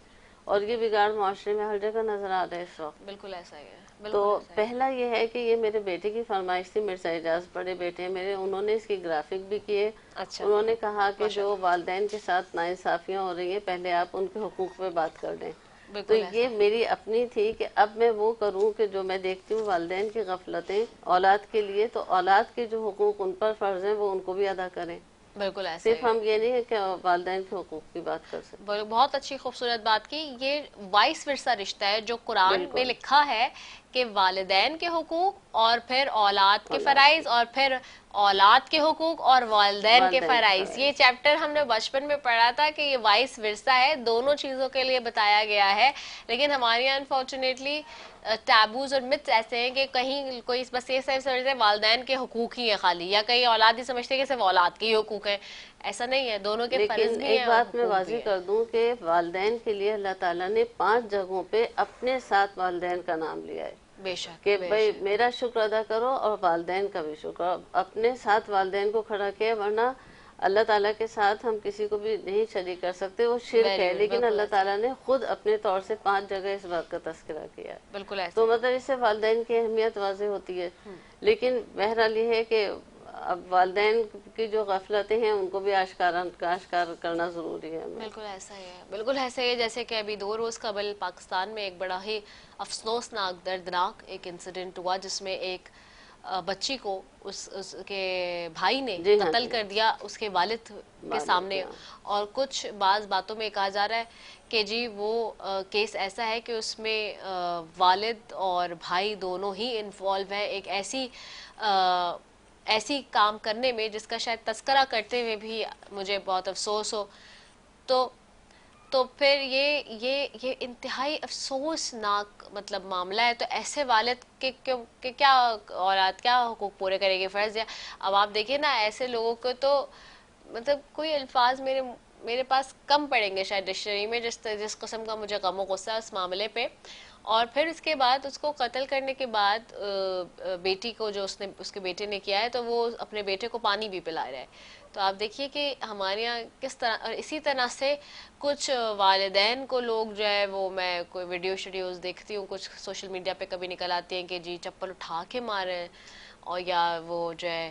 اور یہ بگاڑ معاشرے میں ہر جگہ نظر آ رہا ہے اس وقت۔ بالکل ایسا ہی ہے۔ تو پہلا یہ ہے کہ یہ میرے بیٹے کی فرمائش تھی، مرزا اعجاز بڑے بیٹے ہیں میرے، انہوں نے اس کی گرافک بھی کیے۔ انہوں نے کہا کہ جو والدین کے ساتھ ناانصافیاں ہو رہی ہیں پہلے آپ ان کے حقوق پہ بات کر لیں۔ تو یہ میری اپنی تھی کہ اب میں وہ کروں کہ جو میں دیکھتی ہوں والدین کی غفلتیں اولاد کے لیے، تو اولاد کے جو حقوق ان پر فرض ہیں وہ ان کو بھی ادا کریں۔ بالکل ایسا صرف ہم یہ نہیں ہے کہ والدین کے حقوق کی بات کر سکتے۔ بہت اچھی خوبصورت بات کی۔ یہ وائس ورثہ رشتہ ہے جو قرآن میں لکھا ہے کہ والدین کے حقوق اور پھر اولاد کے فرائض اور پھر اولاد کے حقوق اور والدین کے فرائض۔ یہ چیپٹر ہم نے بچپن میں پڑھا تھا کہ یہ وائس ورثہ ہے، دونوں چیزوں کے لیے بتایا گیا ہے، لیکن ہمارے یہاں انفارچونیٹلی ٹیبوز اور متس ایسے ہیں کہ کہیں کوئی بس یہ سمجھتے ہیں والدین کے حقوق ہی ہیں خالی، یا کہیں اولاد ہی سمجھتے ہیں کہ صرف اولاد کے ہی حقوق ہیں۔ ایسا نہیں ہے، دونوں کے فرض لیکن بھی ہیں ایک اور بات میں حقوق بھی واضح ہیں۔ کر دوں کہ والدین کے لیے اللہ تعالیٰ نے 5 جگہوں پہ اپنے ساتھ والدین کا نام لیا ہے بے شک کہ بھئی میرا شکر ادا کرو اور والدین کا بھی شکر، اپنے ساتھ والدین کو کھڑا کیا، ورنہ اللہ تعالیٰ کے ساتھ ہم کسی کو بھی نہیں شریک کر سکتے، وہ شرک ہے، لیکن اللہ تعالیٰ نے خود اپنے طور سے 5 جگہ اس بات کا تذکرہ کیا ہے۔ بالکل ایسا تو مطلب اس سے والدین کی اہمیت واضح ہوتی ہے، لیکن بہرحال یہ ہے کہ اب والدین کی جو غفلتیں ہیں ان کو بھی آشکار کرنا ضروری ہے ہمیں۔ بالکل ایسا ہی ہے، بالکل ایسا ہی ہے۔ جیسے کہ ابھی 2 روز قبل پاکستان میں ایک بڑا ہی افسوسناک دردناک ایک انسیڈنٹ ہوا جس میں ایک بچی کو اس کے بھائی نے قتل کر دیا اس کے والد کے سامنے، اور کچھ بعض باتوں میں کہا جا رہا ہے کہ جی وہ کیس ایسا ہے کہ اس میں والد اور بھائی دونوں ہی انوالو ہیں ایک ایسی کام کرنے میں جس کا شاید تذکرہ کرتے ہوئے بھی مجھے بہت افسوس ہو۔ تو پھر یہ انتہائی افسوسناک مطلب معاملہ ہے۔ تو ایسے والد کے کیا اولاد کیا حقوق پورے کرے گی فرض؟ یا اب آپ دیکھیں نا ایسے لوگوں کو تو مطلب کوئی الفاظ میرے پاس کم پڑیں گے شاید ڈکشنری میں جس قسم کا مجھے غم و غصہ اس معاملے پہ۔ اور پھر اس کے بعد اس کو قتل کرنے کے بعد بیٹی کو جو اس کے بیٹے نے کیا ہے تو وہ اپنے بیٹے کو پانی بھی پلا رہا ہے۔ تو آپ دیکھیے کہ ہمارے یہاں کس طرح، اور اسی طرح سے کچھ والدین کو لوگ جو ہے وہ، میں کوئی ویڈیوز دیکھتی ہوں کچھ سوشل میڈیا پہ کبھی نکل آتی ہیں کہ جی چپل اٹھا کے مارے ہیں، اور یا وہ جو ہے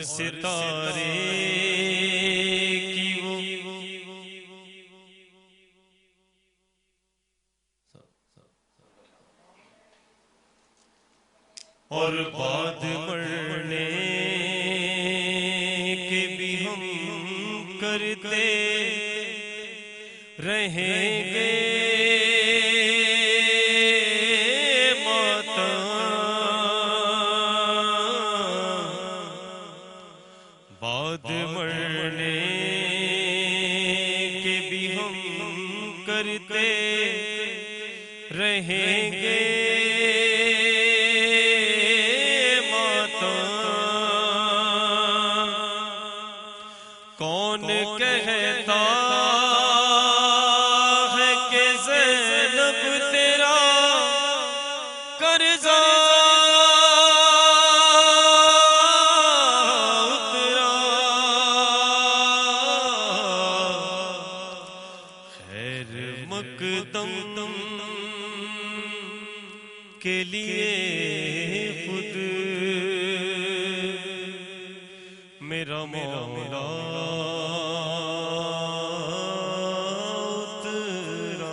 اور ستارے کی وہ اور بعد مرنے کے بھی ہم کرتے رہیں گے بعد مرنے کے بھی ہم کرتے رہیں گے کون کہتا ہے کہ زینب تیرا قرضہ مقدم کے لیے خود میرا مولا اترا۔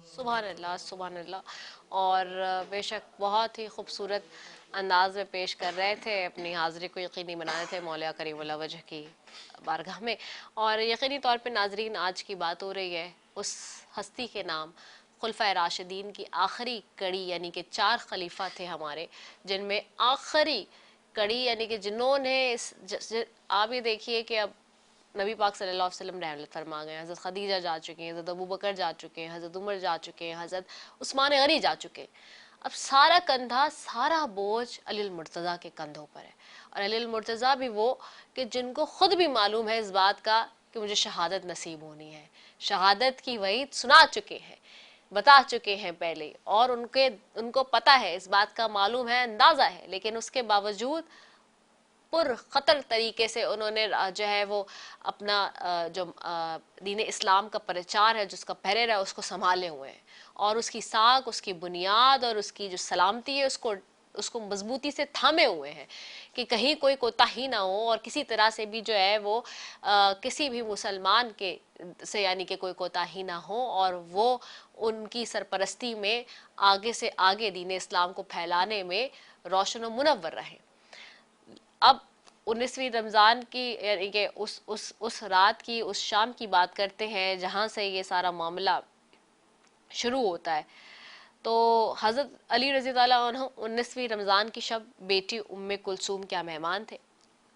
سبحان اللہ سبحان اللہ۔ اور بے شک بہت ہی خوبصورت انداز میں پیش کر رہے تھے، اپنی حاضری کو یقینی بنانے تھے مولا کریم اللہ وجہ کی بارگاہ میں۔ اور یقینی طور پہ ناظرین آج کی بات ہو رہی ہے اس ہستی کے نام، خلفائے راشدین کی آخری کڑی، یعنی کہ 4 خلیفہ تھے ہمارے، جن میں آخری کڑی یعنی کہ جنہوں نے آپ یہ دیکھیے کہ اب نبی پاک صلی اللہ علیہ وسلم رحمت فرما گئے ہیں، حضرت خدیجہ جا چکے ہیں، حضرت ابوبکر جا چکے ہیں، حضرت عمر جا چکے ہیں، حضرت عثمان غنی جا چکے ہیں۔ اب سارا کندھا، سارا بوجھ علی المرتضیٰ کے کندھوں پر ہے، اور علی المرتضیٰ بھی وہ کہ جن کو خود بھی معلوم ہے اس بات کا کہ مجھے شہادت نصیب ہونی ہے، شہادت کی وعید سنا چکے ہیں، بتا چکے ہیں پہلے، اور ان کو پتہ ہے، اس بات کا معلوم ہے، اندازہ ہے، لیکن اس کے باوجود پر خطر طریقے سے انہوں نے جو ہے وہ اپنا جو دین اسلام کا پرچار ہے، جس کا پہرے رہا، اس کو سنبھالے ہوئے ہیں، اور اس کی ساکھ، اس کی بنیاد اور اس کی جو سلامتی ہے اس کو مضبوطی سے تھامے ہوئے ہیں کہ کہیں کوئی کوتاہی نہ ہو، اور کسی طرح سے بھی جو ہے وہ کسی بھی مسلمان کے سے یعنی کہ کوئی کوتاہی نہ ہو، اور وہ ان کی سرپرستی میں آگے سے آگے دین اسلام کو پھیلانے میں روشن و منور رہیں۔ اب 19ویں رمضان کی یعنی کہ اس رات کی، اس شام کی بات کرتے ہیں جہاں سے یہ سارا معاملہ شروع ہوتا ہے۔ تو حضرت علی رضی اللہ عنہ 19ویں رمضان کی شب بیٹی ام کلثوم کیا مہمان تھے۔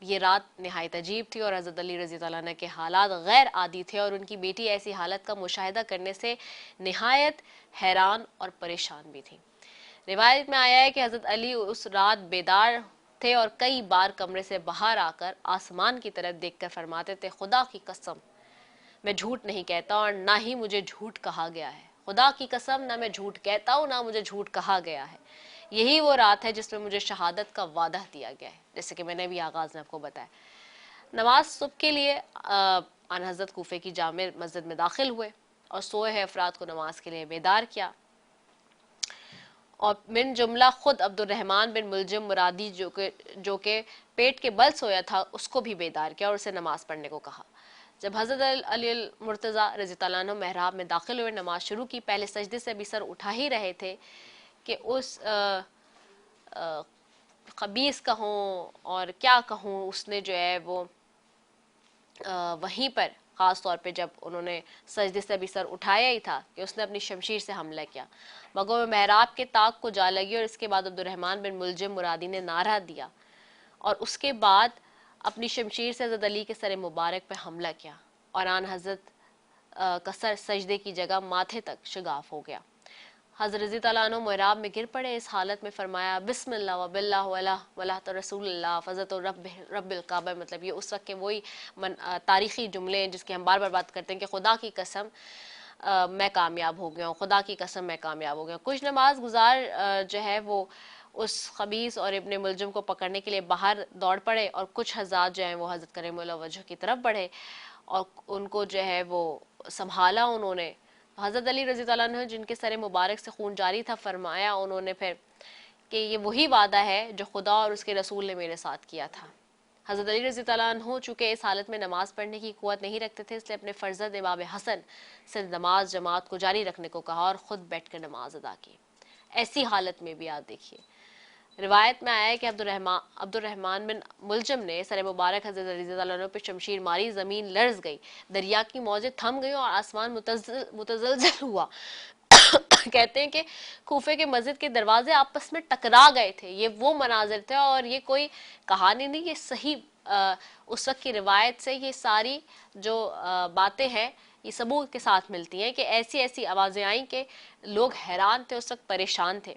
یہ رات نہایت عجیب تھی، اور حضرت علی رضی اللہ عنہ کے حالات غیر عادی تھے، اور ان کی بیٹی ایسی حالت کا مشاہدہ کرنے سے نہایت حیران اور پریشان بھی تھی۔ روایت میں آیا ہے کہ حضرت علی اس رات بیدار تھے، اور کئی بار کمرے سے باہر آ کر آسمان کی طرف دیکھ کر فرماتے تھے، خدا کی قسم میں جھوٹ نہیں کہتا، اور نہ ہی مجھے جھوٹ کہا گیا ہے، خدا کی قسم نہ میں جھوٹ کہتا ہوں، نہ مجھے جھوٹ کہا گیا ہے، یہی وہ رات ہے جس میں مجھے شہادت کا وعدہ دیا گیا ہے، جیسے کہ میں نے بھی آغاز میں آپ کو بتایا۔ نماز صبح کے لیے آن حضرت کوفے کی جامع مسجد میں داخل ہوئے، اور سوئے ہوئے افراد کو نماز کے لیے بیدار کیا، اور من جملہ خود عبد الرحمن بن ملجم مرادی جو کہ پیٹ کے بل سویا تھا، اس کو بھی بیدار کیا اور اسے نماز پڑھنے کو کہا۔ جب حضرت علی المرتضیٰ رضی اللہ عنہ محراب میں داخل ہوئے، نماز شروع کی، پہلے سجدے سے بھی سر اٹھا ہی رہے تھے کہ اس خبیث کہوں اور کیا کہوں، اس نے جو ہے وہ وہیں پر خاص طور پہ جب انہوں نے سجدے سے بھی سر اٹھایا ہی تھا کہ اس نے اپنی شمشیر سے حملہ کیا، مگو میں محراب کے طاق کو جا لگی، اور اس کے بعد عبد الرحمن بن ملجم مرادی نے نعرہ دیا، اور اس کے بعد اپنی شمشیر سے حضرت علی کے سر مبارک پہ حملہ کیا، اور آن حضرت کا سر سجدے کی جگہ ماتھے تک شگاف ہو گیا۔ حضرت رضی اللہ عنہ محراب میں گر پڑے، اس حالت میں فرمایا بسم اللہ و باللہ ولہ رسول اللہ فضلت رب الکعبہ، مطلب یہ اس وقت کے وہی تاریخی جملے ہیں جس کی ہم بار بار بات کرتے ہیں کہ خدا کی قسم میں کامیاب ہو گیا ہوں، خدا کی قسم میں کامیاب ہو گیا ہوں۔ کچھ نماز گزار جو ہے وہ اس خبیث اور ابن ملجم کو پکڑنے کے لیے باہر دوڑ پڑے، اور کچھ حضرات جو ہیں وہ حضرت کریم اللہ وجہ کی طرف بڑھے اور ان کو جو ہے وہ سنبھالا انہوں نے۔ حضرت علی رضی اللہ عنہ جن کے سر مبارک سے خون جاری تھا، فرمایا انہوں نے پھر کہ یہ وہی وعدہ ہے جو خدا اور اس کے رسول نے میرے ساتھ کیا تھا۔ حضرت علی رضی اللہ عنہ چونکہ اس حالت میں نماز پڑھنے کی قوت نہیں رکھتے تھے، اس لیے اپنے فرزند امام حسن سے نماز جماعت کو جاری رکھنے کو کہا اور خود بیٹھ کر نماز ادا کی۔ ایسی حالت میں بھی آپ دیکھیے، روایت میں آیا ہے کہ عبد الرحمن بن ملجم نے سر مبارک حضرت علی رضی اللہ عنہ پہ شمشیر ماری، زمین لرز گئی، دریا کی موجیں تھم گئی اور آسمان متزلزل ہوا۔ کہتے ہیں کہ کوفے کے مسجد کے دروازے آپس میں ٹکرا گئے تھے۔ یہ وہ مناظر تھے اور یہ کوئی کہانی نہیں، یہ صحیح اس وقت کی روایت سے یہ ساری جو باتیں ہیں یہ ثبوت کے ساتھ ملتی ہیں کہ ایسی ایسی آوازیں آئیں کہ لوگ حیران تھے، اس وقت پریشان تھے۔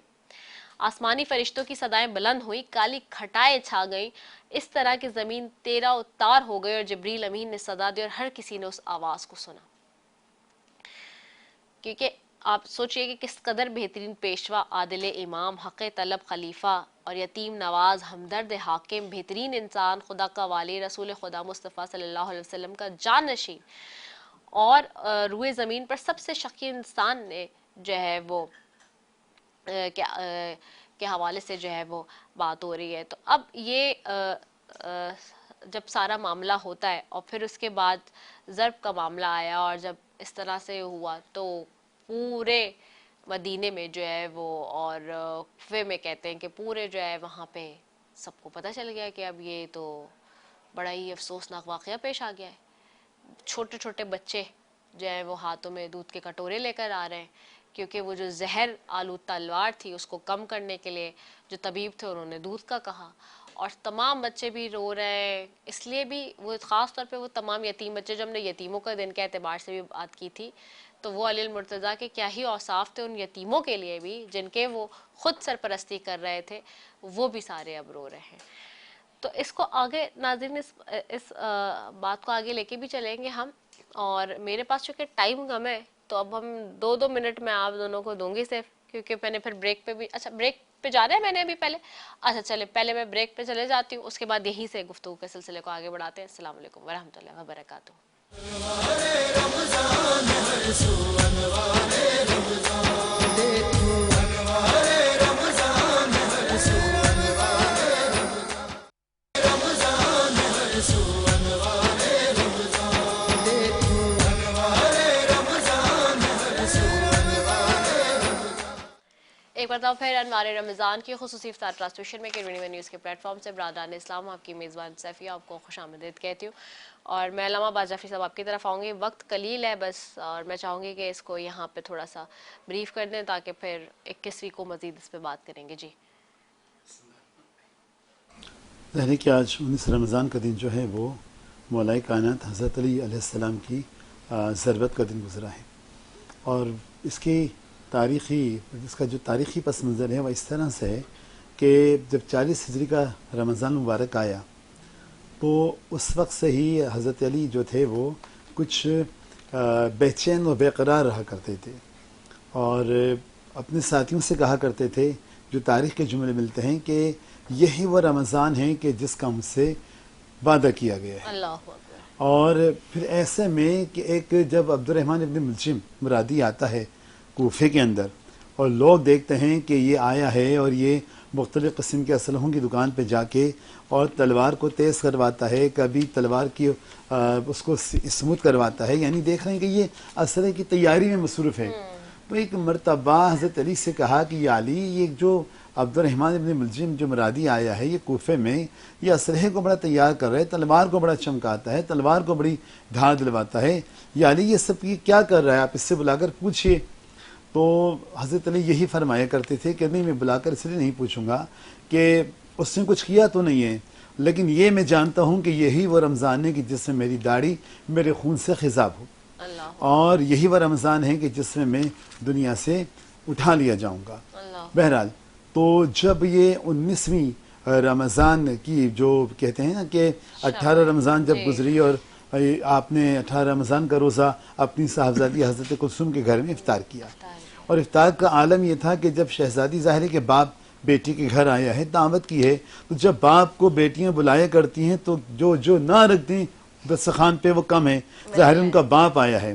آسمانی فرشتوں کی صدائیں بلند ہوئی، کالی گھٹائیں چھا گئیں، اس طرح کہ زمین تیرہ و تار ہو گئی اور جبریل امین نے صدا دی اور ہر کسی نے اس آواز کو سنا۔ کیونکہ آپ سوچئے کہ کس قدر بہترین پیشوا، عادل امام، حق طلب خلیفہ اور یتیم نواز، ہمدرد حاکم، بہترین انسان، خدا کا والی، رسول خدا مصطفیٰ صلی اللہ علیہ وسلم کا جانشین اور روئے زمین پر سب سے شقی انسان نے جو ہے وہ کے حوالے سے جو ہے وہ بات ہو رہی ہے۔ تو اب یہ جب سارا معاملہ ہوتا ہے اور پھر اس کے بعد ضرب کا معاملہ آیا اور جب اس طرح سے ہوا تو پورے مدینے میں جو ہے وہ اور کوفے میں کہتے ہیں کہ پورے جو ہے وہاں پہ سب کو پتہ چل گیا کہ اب یہ تو بڑا ہی افسوسناک واقعہ پیش آ گیا ہے۔ چھوٹے چھوٹے بچے جو ہے وہ ہاتھوں میں دودھ کے کٹورے لے کر آ رہے ہیں، کیونکہ وہ جو زہر آلود تلوار تھی اس کو کم کرنے کے لیے جو طبیب تھے انہوں نے دودھ کا کہا، اور تمام بچے بھی رو رہے ہیں۔ اس لیے بھی وہ خاص طور پہ وہ تمام یتیم بچے، جو ہم نے یتیموں کا دن کے اعتبار سے بھی بات کی تھی، تو وہ علی المرتضیٰ کے کیا ہی اوصاف تھے ان یتیموں کے لیے بھی جن کے وہ خود سرپرستی کر رہے تھے، وہ بھی سارے اب رو رہے ہیں۔ تو اس کو آگے ناظرین اس بات کو آگے لے کے بھی چلیں گے ہم، اور میرے پاس چونکہ ٹائم کم ہے تو اب ہم 2 منٹ میں آپ دونوں کو دوں گی صرف، کیونکہ میں نے پھر بریک پہ بھی بریک پہ جا رہے ہیں میں نے ابھی پہلے، چلے پہلے میں بریک پہ چلے جاتی ہوں، اس کے بعد یہیں سے گفتگو کے سلسلے کو آگے بڑھاتے ہیں۔ السلام علیکم ورحمۃ اللہ وبرکاتہ۔ ایک مرتبہ پھر انوار رمضان کی خصوصی افطار ٹرانسمیشن میں کے نیوز کے پلیٹ فارم سے برادران اسلام آپ کی میزبان سیفیہ آپ کو خوش آمدید کہتی ہوں، اور میں علامہ باز جعفری صاحب آپ کی طرف آؤں گی، وقت قلیل ہے بس، اور میں چاہوں گی کہ اس کو یہاں پہ تھوڑا سا بریف کر دیں تاکہ پھر 21ویں کو مزید اس پہ بات کریں گے۔ جی ظاہر ہے کہ آج 19 رمضان کا دن جو ہے وہ مولا کائنات حضرت علی علیہ السلام کی ضربت کا دن گزرا ہے، اور اس کا جو تاریخی پس منظر ہے وہ اس طرح سے ہے کہ جب 40 ہجری کا رمضان مبارک آیا تو اس وقت سے ہی حضرت علی جو تھے وہ کچھ بے چین و بے قرار رہا کرتے تھے، اور اپنے ساتھیوں سے کہا کرتے تھے، جو تاریخ کے جملے ملتے ہیں کہ یہی وہ رمضان ہے کہ جس کا مجھ سے وعدہ کیا گیا ہے۔ اللہ اکبر۔ اور پھر ایسے میں کہ ایک جب عبد الرحمن ابن ملجم مرادی آتا ہے کوفے کے اندر اور لوگ دیکھتے ہیں کہ یہ آیا ہے اور یہ مختلف قسم کے اسلحوں کی دکان پہ جا کے اور تلوار کو تیز کرواتا ہے، کبھی تلوار کی اس کو اسموتھ کرواتا ہے، یعنی دیکھ رہے ہیں کہ یہ اسلحے کی تیاری میں مصروف ہے۔ تو ایک مرتبہ حضرت علی سے کہا کہ یا علی، یہ جو عبد الرحمن ابن ملجم جو مرادی آیا ہے یہ کوفے میں یہ اسلحے کو بڑا تیار کر رہا ہے، تلوار کو بڑا چمکاتا ہے، تلوار کو بڑی دھار دلواتا ہے، یا علی یہ سب کیا کر رہا ہے، آپ اس سے بلا کر پوچھئے۔ تو حضرت علی یہی فرمایا کرتے تھے کہ نہیں، میں بلا کر اس لیے نہیں پوچھوں گا کہ اس نے کچھ کیا تو نہیں ہے، لیکن یہ میں جانتا ہوں کہ یہی وہ رمضان ہے کہ جس میں میری داڑھی میرے خون سے خضاب ہو، اور یہی وہ رمضان ہے کہ جس میں میں دنیا سے اٹھا لیا جاؤں گا۔ بہرحال تو جب یہ 19ویں رمضان کی جو کہتے ہیں نا کہ 18 رمضان جب گزری اور آپ نے 18 رمضان کا روزہ اپنی صاحبزادی حضرت کلثوم کے گھر میں افطار کیا، اور افطار کا عالم یہ تھا کہ جب شہزادی ظاہر کے باپ بیٹی کے گھر آیا ہے، دعوت کی ہے، تو جب باپ کو بیٹیاں بلایا کرتی ہیں تو جو نہ رکھتی دسترخوان پہ وہ کم ہے، ظاہر ان کا باپ آیا ہے،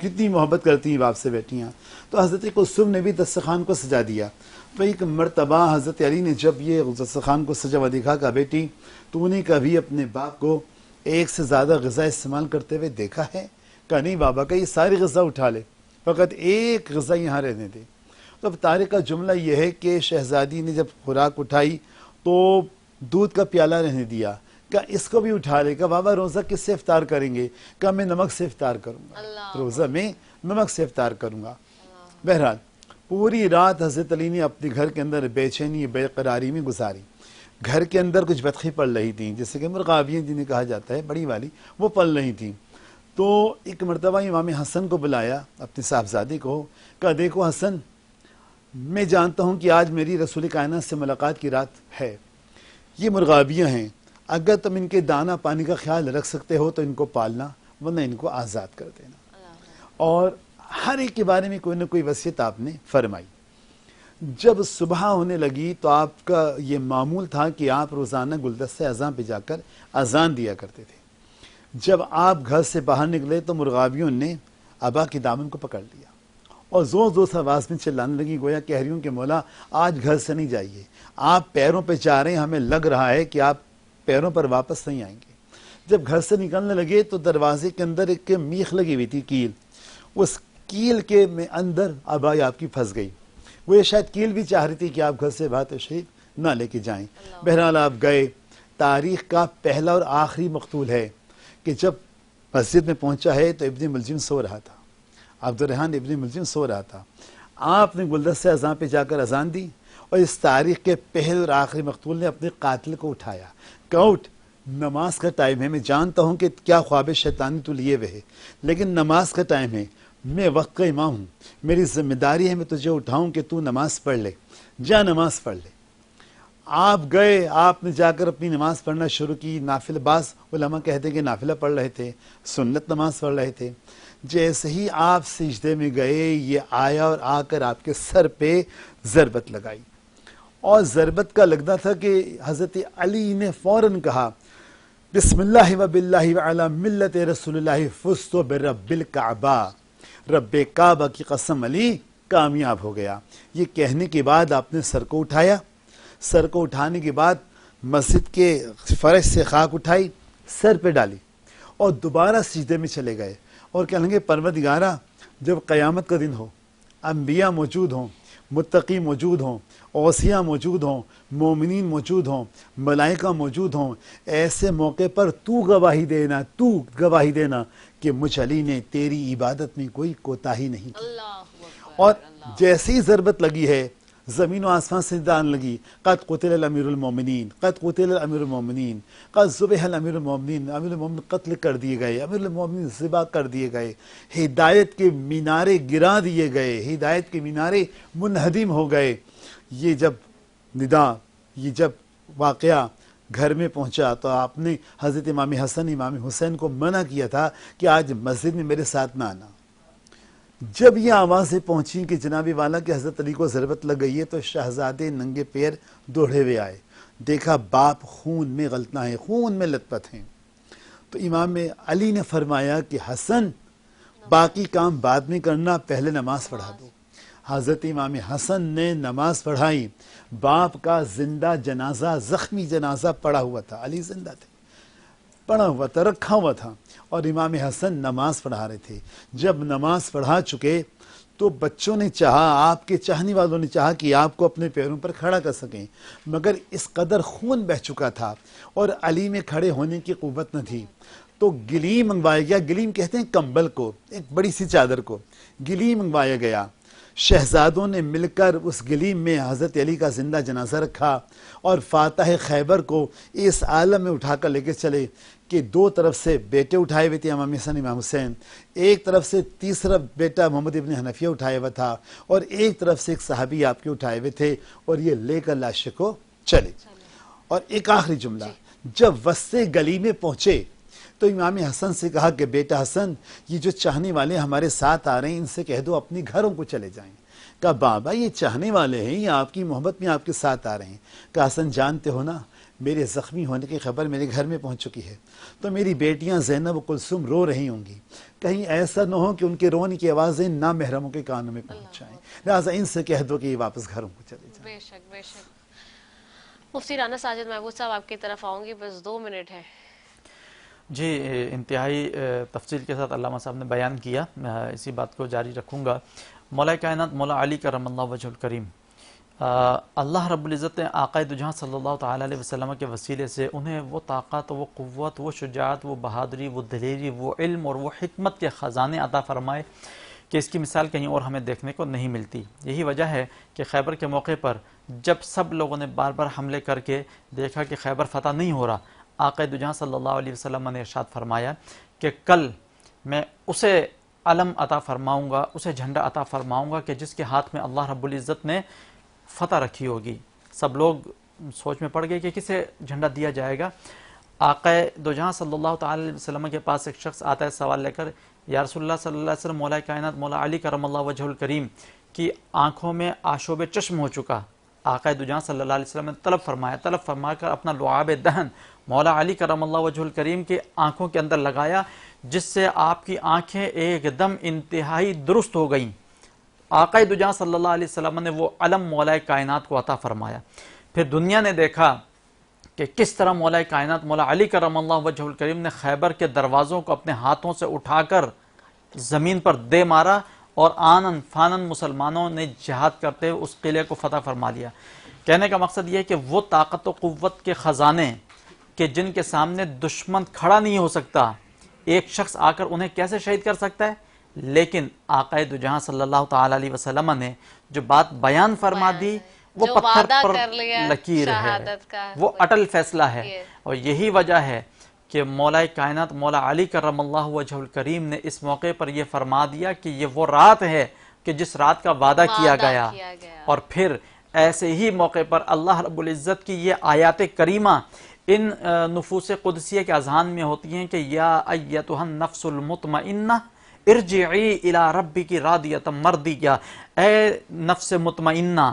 کتنی محبت کرتی ہیں باپ سے بیٹیاں۔ تو حضرت کلثوم نے بھی دسترخوان کو سجا دیا، تو ایک مرتبہ حضرت علی نے جب یہ غزہ خان کو سجا ہوا دیکھا کہ بیٹی تو نے کبھی اپنے باپ کو ایک سے زیادہ غذا استعمال کرتے ہوئے دیکھا ہے؟ کہا نہیں بابا، کہ یہ ساری غذا اٹھا لے، فقط ایک غذا یہاں رہنے دے۔ تو اب تاریخ کا جملہ یہ ہے کہ شہزادی نے جب خوراک اٹھائی تو دودھ کا پیالہ رہنے دیا، کہا اس کو بھی اٹھا لے۔ کہا بابا روزہ کس سے افطار کریں گے؟ کہا میں نمک سے افطار کروں گا، روزہ میں نمک سے افطار کروں گا۔ بہرحال پوری رات حضرت علی نے اپنے گھر کے اندر بے چینی بے قراری میں گزاری۔ گھر کے اندر کچھ بطخیں پل رہی تھیں، جیسے کہ مرغابیاں جنہیں کہا جاتا ہے، بڑی والی، وہ پل رہی تھیں۔ تو ایک مرتبہ امام حسن کو بلایا، اپنے صاحبزادے کو، کہا دیکھو حسن، میں جانتا ہوں کہ آج میری رسول کائنات سے ملاقات کی رات ہے، یہ مرغابیاں ہیں، اگر تم ان کے دانہ پانی کا خیال رکھ سکتے ہو تو ان کو پالنا، ورنہ ان کو آزاد کر دینا۔ اور ہر ایک کے بارے میں کوئی نہ کوئی وصیت آپ نے فرمائی۔ جب صبح ہونے لگی تو آپ کا یہ معمول تھا کہ آپ روزانہ گلدستہ اذان پہ جا کر اذان دیا کرتے تھے۔ جب آپ گھر سے باہر نکلے تو مرغابیوں نے ابا کے دامن کو پکڑ لیا اور زور زور سے آواز میں چلانے لگی، گویا کہہ رہی ہوں کہ مولا آج گھر سے نہیں جائیے، آپ پیروں پہ جا رہے ہیں، ہمیں لگ رہا ہے کہ آپ پیروں پر واپس نہیں آئیں گے۔ جب گھر سے نکلنے لگے تو دروازے کے اندر ایک میخ لگی ہوئی تھی، کیل، اس کیل کے میں اندر ابائی آپ کی پھنس گئی۔ وہ یہ شاید کیل بھی چاہ رہی تھی کہ آپ گھر سے باہر تشریف نہ لے کے جائیں۔ بہرحال آپ گئے۔ تاریخ کا پہلا اور آخری مقتول ہے کہ جب مسجد میں پہنچا ہے تو ابن ملجم سو رہا تھا، عبد الرحمن ابن ملجم سو رہا تھا۔ آپ نے گلدستہ اذان پہ جا کر اذان دی اور اس تاریخ کے پہلے اور آخری مقتول نے اپنے قاتل کو اٹھایا، کہا اٹھ، نماز کا ٹائم ہے، میں جانتا ہوں کہ کیا خواب شیطانی تو لیے ہوئے ہے، لیکن نماز کا ٹائم ہے، میں وقت کا امام ہوں، میری ذمہ داری ہے میں تجھے اٹھاؤں کہ تو نماز پڑھ لے، جا نماز پڑھ لے۔ آپ گئے، آپ نے جا کر اپنی نماز پڑھنا شروع کی۔ نافل، بعض علماء کہتے ہیں کہ نافلہ پڑھ رہے تھے، سنت نماز پڑھ رہے تھے۔ جیسے ہی آپ سجدے میں گئے یہ آیا اور آ کر آپ کے سر پہ ضربت لگائی، اور ضربت کا لگنا تھا کہ حضرت علی نے فوراً کہا بسم اللہ و باللہ وعلی ملت رسول اللہ فزت برب الکعبہ، رب کعبہ کی قسم علی کامیاب ہو گیا۔ یہ کہنے کے بعد آپ نے سر کو اٹھایا، سر کو اٹھانے کے بعد مسجد کے فرش سے خاک اٹھائی، سر پہ ڈالی اور دوبارہ سجدے میں چلے گئے اور کہنے لگے پروردگارا، جب قیامت کا دن ہو، انبیاء موجود ہوں، متقی موجود ہوں، اوصیاء موجود ہوں، مومنین موجود ہوں، ملائکہ موجود ہوں، ایسے موقع پر تو گواہی دینا کہ مجھ علی نے تیری عبادت میں کوئی کوتاہی نہیں کی۔ اور جیسی ہی ضربت لگی ہے زمین و آسمان سے دان لگی، قد قتل الامیر المومنین، قد قتل الامیر المومنین، قد ذبح الامیر المومنین، امیر المومنین قتل کر دیے گئے، امیر المومنین ذبح کر دیے گئے، ہدایت کے مینارے گرا دیے گئے، ہدایت کے مینارے منہدم ہو گئے۔ یہ جب ندا، یہ جب واقعہ گھر میں پہنچا تو آپ نے حضرت امام حسن امام حسین کو منع کیا تھا کہ آج مسجد میں میرے ساتھ نہ آنا۔ جب یہ آوازیں پہنچیں کہ جناب والا کہ حضرت علی کو ضربت لگ گئی ہے تو شہزادے ننگے پیر دوڑے ہوئے آئے، دیکھا باپ خون میں غلطنا ہے، خون میں لت پت ہیں۔ تو امام علی نے فرمایا کہ حسن باقی کام بعد میں کرنا، پہلے نماز پڑھا دو۔ حضرت امام حسن نے نماز پڑھائی، باپ کا زندہ جنازہ، زخمی جنازہ پڑا ہوا تھا، علی زندہ تھے، پڑا ہوا تھا، رکھا ہوا تھا، اور امام حسن نماز پڑھا رہے تھے۔ جب نماز پڑھا چکے تو بچوں نے چاہا، آپ کے چاہنے والوں نے چاہا کہ آپ کو اپنے پیروں پر کھڑا کر سکیں، مگر اس قدر خون بہہ چکا تھا اور علی میں کھڑے ہونے کی قوت نہ تھی، تو گلیم منگوایا گیا۔ گلیم کہتے ہیں کمبل کو، ایک بڑی سی چادر کو گلیم منگوایا گیا۔ شہزادوں نے مل کر اس گلیم میں حضرت علی کا زندہ جنازہ رکھا اور فاتح خیبر کو اس عالم میں اٹھا کر لے کے چلے کہ دو طرف سے بیٹے اٹھائے ہوئے تھے، امام حسن امام حسین، ایک طرف سے تیسرا بیٹا محمد ابن حنفیہ اٹھایا ہوا تھا اور ایک طرف سے ایک صحابی آپ کے اٹھائے ہوئے تھے، اور یہ لے کر لاشے کو چلے۔ اور ایک آخری جملہ، جب وسط گلی میں پہنچے تو امام حسن سے کہا کہ بیٹا حسن، یہ جو چاہنے والے ہمارے ساتھ آ رہے ہیں ان سے کہہ دو اپنی گھروں کو چلے جائیں۔ کہا بابا یہ چاہنے والے ہیں، یہ آپ کی محبت میں آپ کے ساتھ آ رہے ہیں۔ کہا حسن جانتے ہو نا میرے زخمی ہونے کی خبر میرے گھر میں پہنچ چکی ہے، تو میری بیٹیاں زینب و کلثوم رو رہی ہوں گی، کہیں ایسا نہ ہو کہ ان کے رونے کی آوازیں نامحرموں کے کانوں میں پہنچ جائیں، لہٰذا ان سے کہہ دو کہ یہ واپس گھروں کو چلے جائیں۔ بے شک بے شک۔ مفتی رانا ساجد محمود صاحب آپ کی طرف آؤں گی، بس 2 منٹ ہے۔ جی، انتہائی تفصیل کے ساتھ علامہ صاحب نے بیان کیا، میں اسی بات کو جاری رکھوں گا۔ مولا کائنات مولا علی کرم اللہ وجہ الکریم، اللہ رب العزت نے آقا دو جہاں صلی اللہ تعالیٰ علیہ وسلم کے وسیلے سے انہیں وہ طاقت، وہ قوت، وہ شجاعت، وہ بہادری، وہ دلیری، وہ علم اور وہ حکمت کے خزانے عطا فرمائے کہ اس کی مثال کہیں اور ہمیں دیکھنے کو نہیں ملتی۔ یہی وجہ ہے کہ خیبر کے موقع پر جب سب لوگوں نے بار بار حملے کر کے دیکھا کہ خیبر فتح نہیں ہو رہا، آقا دو جہاں صلی اللہ علیہ وسلم نے ارشاد فرمایا کہ کل میں اسے علم عطا فرماؤں گا، اسے جھنڈا عطا فرماؤں گا کہ جس کے ہاتھ میں اللہ رب العزت نے فتح رکھی ہوگی۔ سب لوگ سوچ میں پڑ گئے کہ کسے جھنڈا دیا جائے گا۔ آقا دو جہاں صلی اللہ تعالی علیہ وسلم کے پاس ایک شخص آتا ہے سوال لے کر، یا رسول اللہ صلی اللہ علیہ وسلم، مولا کائنات مولا علی کرم اللہ وجہ الکریم کی آنکھوں میں آشوب چشم ہو چکا۔ آقا دو جہاں صلی اللہ علیہ وسلم نے طلب فرما کر اپنا لعاب دہن مولا علی کرم اللہ وجہ الکریم کے آنکھوں کے اندر لگایا، جس سے آپ کی آنکھیں ایک دم انتہائی درست ہو گئیں۔ آقا دو جہاں صلی اللہ علیہ وسلم نے وہ علم مولا کائنات کو عطا فرمایا۔ پھر دنیا نے دیکھا کہ کس طرح مولا کائنات مولا علی کرم اللہ وجہ الکریم نے خیبر کے دروازوں کو اپنے ہاتھوں سے اٹھا کر زمین پر دے مارا، اور آنن فانن مسلمانوں نے جہاد کرتے ہوئے اس قلعے کو فتح فرما لیا۔ کہنے کا مقصد یہ ہے کہ وہ طاقت و قوت کے خزانے کہ جن کے سامنے دشمن کھڑا نہیں ہو سکتا، ایک شخص آ کر انہیں کیسے شہید کر سکتا ہے؟ لیکن آقا دو جہاں صلی اللہ تعالی علیہ وسلم نے جو بات بیان فرما دی، وہ جو پتھر وعدہ پر کر لیا لکیر ہے، شہادت کا، وہ اٹل فیصلہ ہے۔ اور یہی وجہ ہے کہ مولا کائنات مولا علی کرم اللہ وجہ الکریم نے اس موقع پر یہ فرما دیا کہ یہ وہ رات ہے کہ جس رات کا وعدہ کیا گیا۔ اور پھر ایسے ہی موقع پر اللہ رب العزت کی یہ آیات کریمہ ان نفوس قدسیہ کے اذہان میں ہوتی ہیں کہ یا ایتھا النفس المطمئنہ ارجعی الی ربک راضیۃ مرضیہ، اے نفس مطمئنہ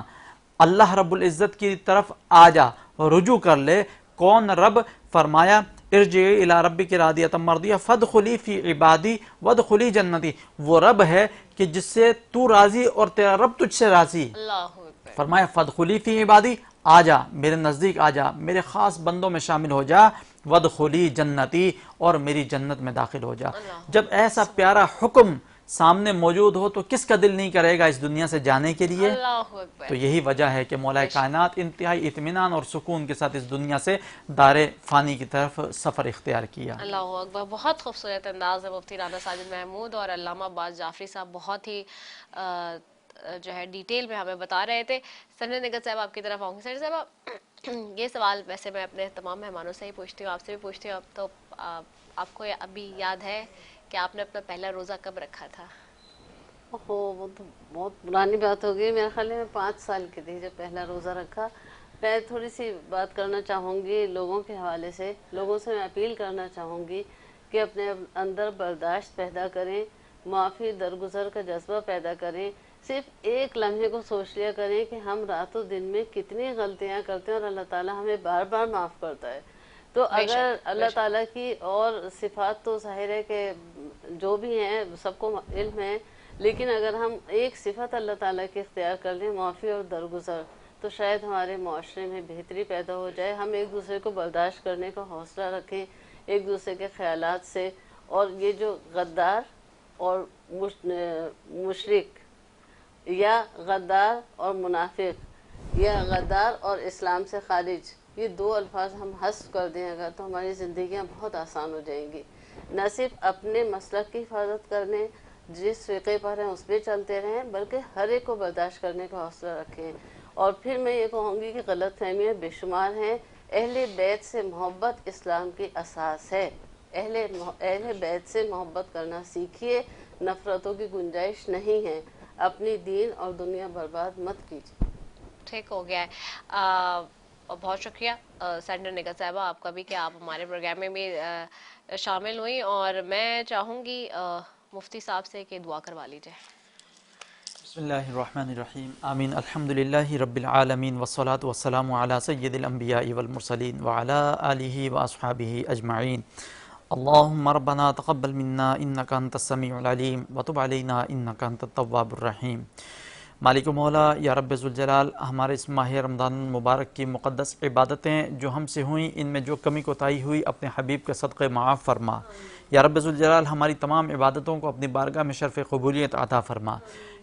اللہ رب العزت کی طرف آ جا، رجوع کر لے۔ کون رب؟ فرمایا ارجعی الی ربک راضیۃ مرضیہ فادخلی فی عبادی وادخلی جنتی، وہ رب ہے کہ جس سے تو راضی اور تیرا رب تجھ سے راضی۔ اللہ اکبر۔ فرمایا فادخلی فی عبادی، آ جا میرے نزدیک، آ جا میرے خاص بندوں میں شامل ہو جا، وادخلی جنتی، اور میری جنت میں داخل ہو جا۔ جب ایسا پیارا حکم سامنے موجود ہو تو کس کا دل نہیں کرے گا اس دنیا سے جانے کے لیے؟ اللہ اکبر۔ تو یہی وجہ ہے کہ مولا کائنات انتہائی اطمینان اور سکون کے ساتھ اس دنیا سے دار فانی کی طرف سفر اختیار کیا۔ اللہ اکبر، بہت خوبصورت انداز ہے مفتی رانا ساجد محمود اور علامہ عباس جعفری صاحب بہت ہی جو ہے ڈیٹیل میں ہمیں بتا رہے تھے۔ سنجے نگہت صاحب آپ کی طرف آؤں گی۔ سنجے صاحب، یہ سوال ویسے میں اپنے تمام مہمانوں سے ہی پوچھتی ہوں، آپ سے بھی پوچھتی ہوں، تو آپ کو ابھی یاد ہے کہ آپ نے اپنا پہلا روزہ کب رکھا تھا؟ وہ تو بہت پرانی بات ہو گئی، میرے خیال میں 5 سال کی تھی جب پہلا روزہ رکھا۔ میں تھوڑی سی بات کرنا چاہوں گی لوگوں کے حوالے سے، لوگوں سے میں اپیل کرنا چاہوں گی کہ اپنے اندر برداشت پیدا کریں، معافی درگزر کا جذبہ پیدا کریں، صرف ایک لمحے کو سوچ لیا کریں کہ ہم رات و دن میں کتنی غلطیاں کرتے ہیں اور اللہ تعالیٰ ہمیں بار بار معاف کرتا ہے۔ تو اگر اللہ تعالیٰ کی اور صفات تو ظاہر ہے کہ جو بھی ہیں سب کو علم ہے، لیکن اگر ہم ایک صفت اللہ تعالیٰ کی اختیار کر لیں، معافی اور درگزر، تو شاید ہمارے معاشرے میں بہتری پیدا ہو جائے۔ ہم ایک دوسرے کو برداشت کرنے کا حوصلہ رکھیں ایک دوسرے کے خیالات سے، اور یہ جو غدار اور مشرک یا غدار اور منافق یا غدار اور اسلام سے خارج، یہ 2 الفاظ ہم حذف کر دیں اگر، تو ہماری زندگیاں بہت آسان ہو جائیں گی۔ نہ صرف اپنے مسلک کی حفاظت کرنے، جس فقے پر ہیں اس پہ چلتے رہیں، بلکہ ہر ایک کو برداشت کرنے کا حوصلہ رکھیں۔ اور پھر میں یہ کہوں گی کہ غلط فہمیاں بے شمار ہیں۔ اہل بیت سے محبت اسلام کی اساس ہے۔ اہل بیت سے محبت کرنا سیکھیے، نفرتوں کی گنجائش نہیں ہے۔ اپنی دین اور دنیا برباد مت کیجیے۔ ٹھیک ہو گیا ہے۔ بہت شکریہ سینڈر نگہت صاحبہ آپ کا بھی کہ آپ ہمارے پروگرام میں بھی شامل ہوئیں، اور میں چاہوں گی مفتی صاحب سے کہ دعا کروا لیجیے۔ بسم اللہ الرحمن الرحیم آمین الحمدللہ رب العالمین والصلاة والسلام علی سید الانبیاء والمرسلین وعلی آلہ واصحابہ اجمعین اللہم ربنا تقبل منا انکا انت السمیع العلیم وتب علینا انکا انت التواب الرحیم۔ مالک و مولا یا رب ذوالجلال، ہمارے اس ماہ رمضان المبارک کی مقدس عبادتیں جو ہم سے ہوئیں، ان میں جو کمی کوتاہی ہوئی اپنے حبیب کے صدقے معاف فرما۔ یا رب ذوالجلال، ہماری تمام عبادتوں کو اپنی بارگاہ میں شرف قبولیت عطا فرما۔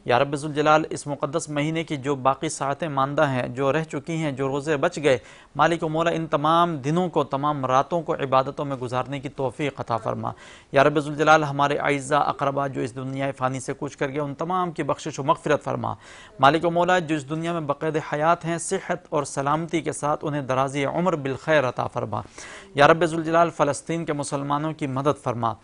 یا رب ذوالجلال، اس مقدس مہینے کی جو باقی ساعتیں ماندہ ہیں، جو رہ چکی ہیں، جو روزے بچ گئے، مالک و مولا ان تمام دنوں کو، تمام راتوں کو عبادتوں میں گزارنے کی توفیق عطا فرما۔ یا رب ذوالجلال، ہمارے اعزاء اقربا جو اس دنیا فانی سے کوچ کر گئے، ان تمام کی بخشش و مغفرت فرما۔ مالک و مولا، جو اس دنیا میں بقید حیات ہیں، صحت اور سلامتی کے ساتھ انہیں درازی عمر بالخیر عطا فرما۔ یا رب ذوالجلال، فلسطین کے مسلمانوں کی مدد فرما۔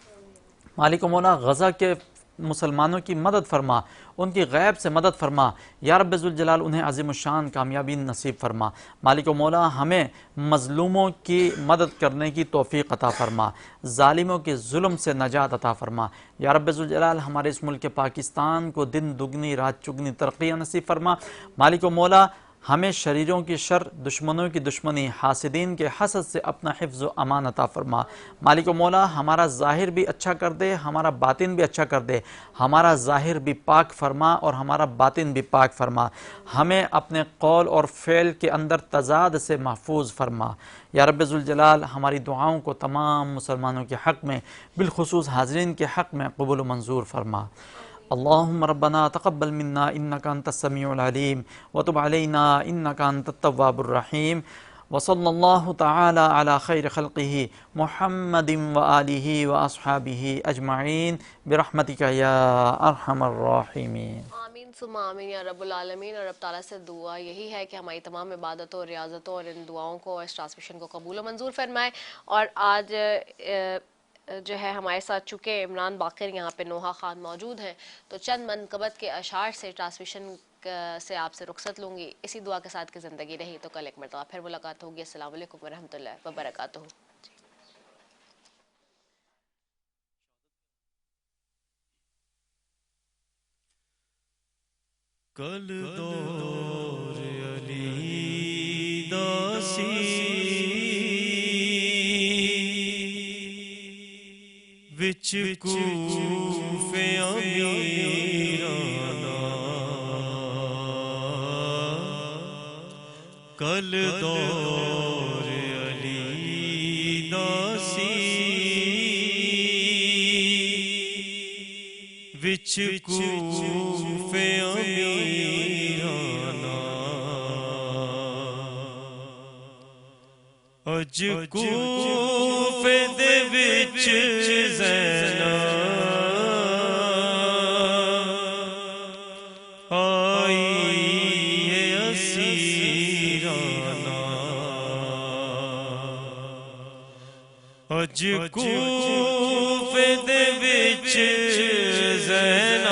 مالک و مولا، غزہ کے مسلمانوں کی مدد فرما، ان کی غیب سے مدد فرما۔ یا رب ذوالجلال، انہیں عظیم الشان کامیابی نصیب فرما۔ مالک و مولا، ہمیں مظلوموں کی مدد کرنے کی توفیق عطا فرما، ظالموں کے ظلم سے نجات عطا فرما۔ یا رب ذوالجلال، ہمارے اس ملک پاکستان کو دن دگنی رات چگنی ترقی نصیب فرما۔ مالک و مولا، ہمیں شریروں کی شر، دشمنوں کی دشمنی، حاسدین کے حسد سے اپنا حفظ و امان عطا فرما۔ مالک و مولا، ہمارا ظاہر بھی اچھا کر دے، ہمارا باطن بھی اچھا کر دے، ہمارا ظاہر بھی پاک فرما اور ہمارا باطن بھی پاک فرما۔ ہمیں اپنے قول اور فعل کے اندر تضاد سے محفوظ فرما۔ یا رب ذوالجلال، ہماری دعاؤں کو تمام مسلمانوں کے حق میں، بالخصوص حاضرین کے حق میں قبول و منظور فرما۔ اللہم ربنا تقبل منا انکا انت السمیع العلیم وتب علینا انکا انت التواب الرحیم، وصلی اللہ تعالی علی خیر خلقہ محمد وآلہ واصحابہ اجمعین برحمتک یا ارحم الراحمین۔ آمین ثم آمین یا رب العالمین۔ اور رب تعالیٰ سے دعا یہی ہے کہ ہماری تمام عبادتوں، ریاضتوں اور ان دعاؤں کو، اس ٹرانسمیشن کو قبول و منظور فرمائے۔ اور آج جو ہے ہمارے ساتھ چونکہ عمران باقر یہاں پہ نوحہ خان موجود ہیں، تو چند منقبت کے اشعار سے ٹرانسمیشن سے آپ سے رخصت لوں گی، اسی دعا کے ساتھ کہ زندگی رہی تو کل ایک مرتبہ پھر ملاقات ہوگی۔ السلام علیکم ورحمۃ اللہ وبرکاتہ۔ کل دور علی داسی وچ کوفے امیرانا، کل دور علی داسی وچ کوفے امیرانا، اج کوفے دے وچ زینب آئی ہے اسیرانا، اج کوفے دے وچ زینب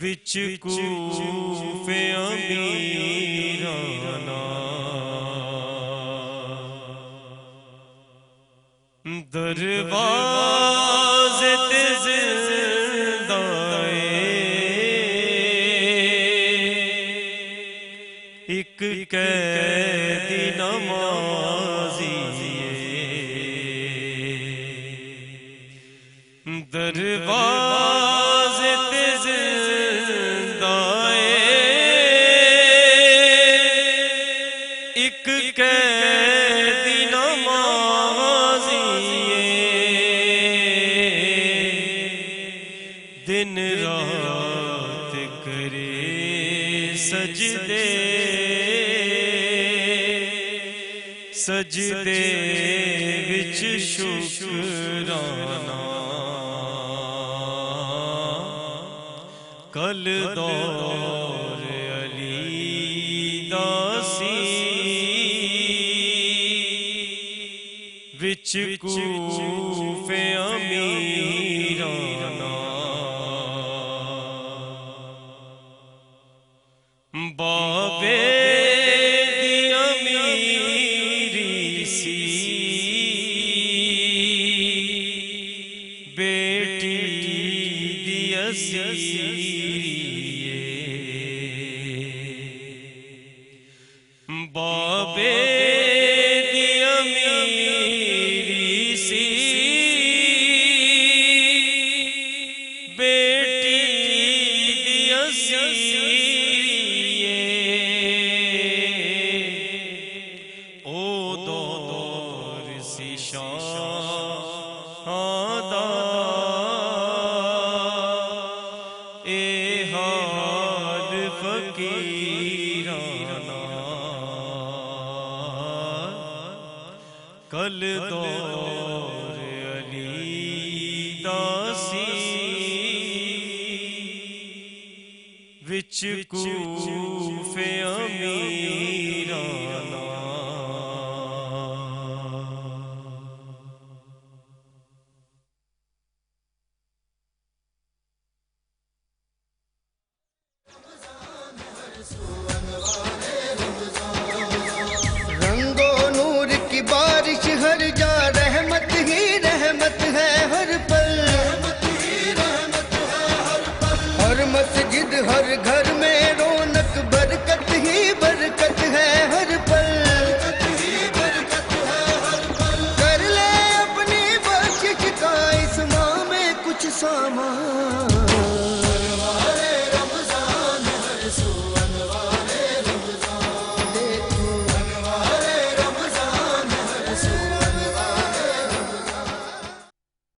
وچ کوفے امیرانا، دروازے تے زندہ ایک قیدی نمازی، دروازے تے زندہ ایک قیدی نمازی، دن رات کرے سجدے، سجدے وچ شکرانہ، کل دور علی داسی وچ وچ کوفے امیرانا بابے دی امیری سی بیٹی دی اسیریے بابے دی امیری سی بیٹی دی اسیریے او دور سی شہادہ اے حال فقیرانا کل دور علی داسی وچ کوفے امیرانا رنگو نور کی بارش ہر جا رحمت ہی رحمت ہے ہر پل ہر مسجد ہر گھر میں رونق برکت ہی برکت ہے ہر پل کر لے اپنی بخشش کا اس ماہ میں کچھ سامان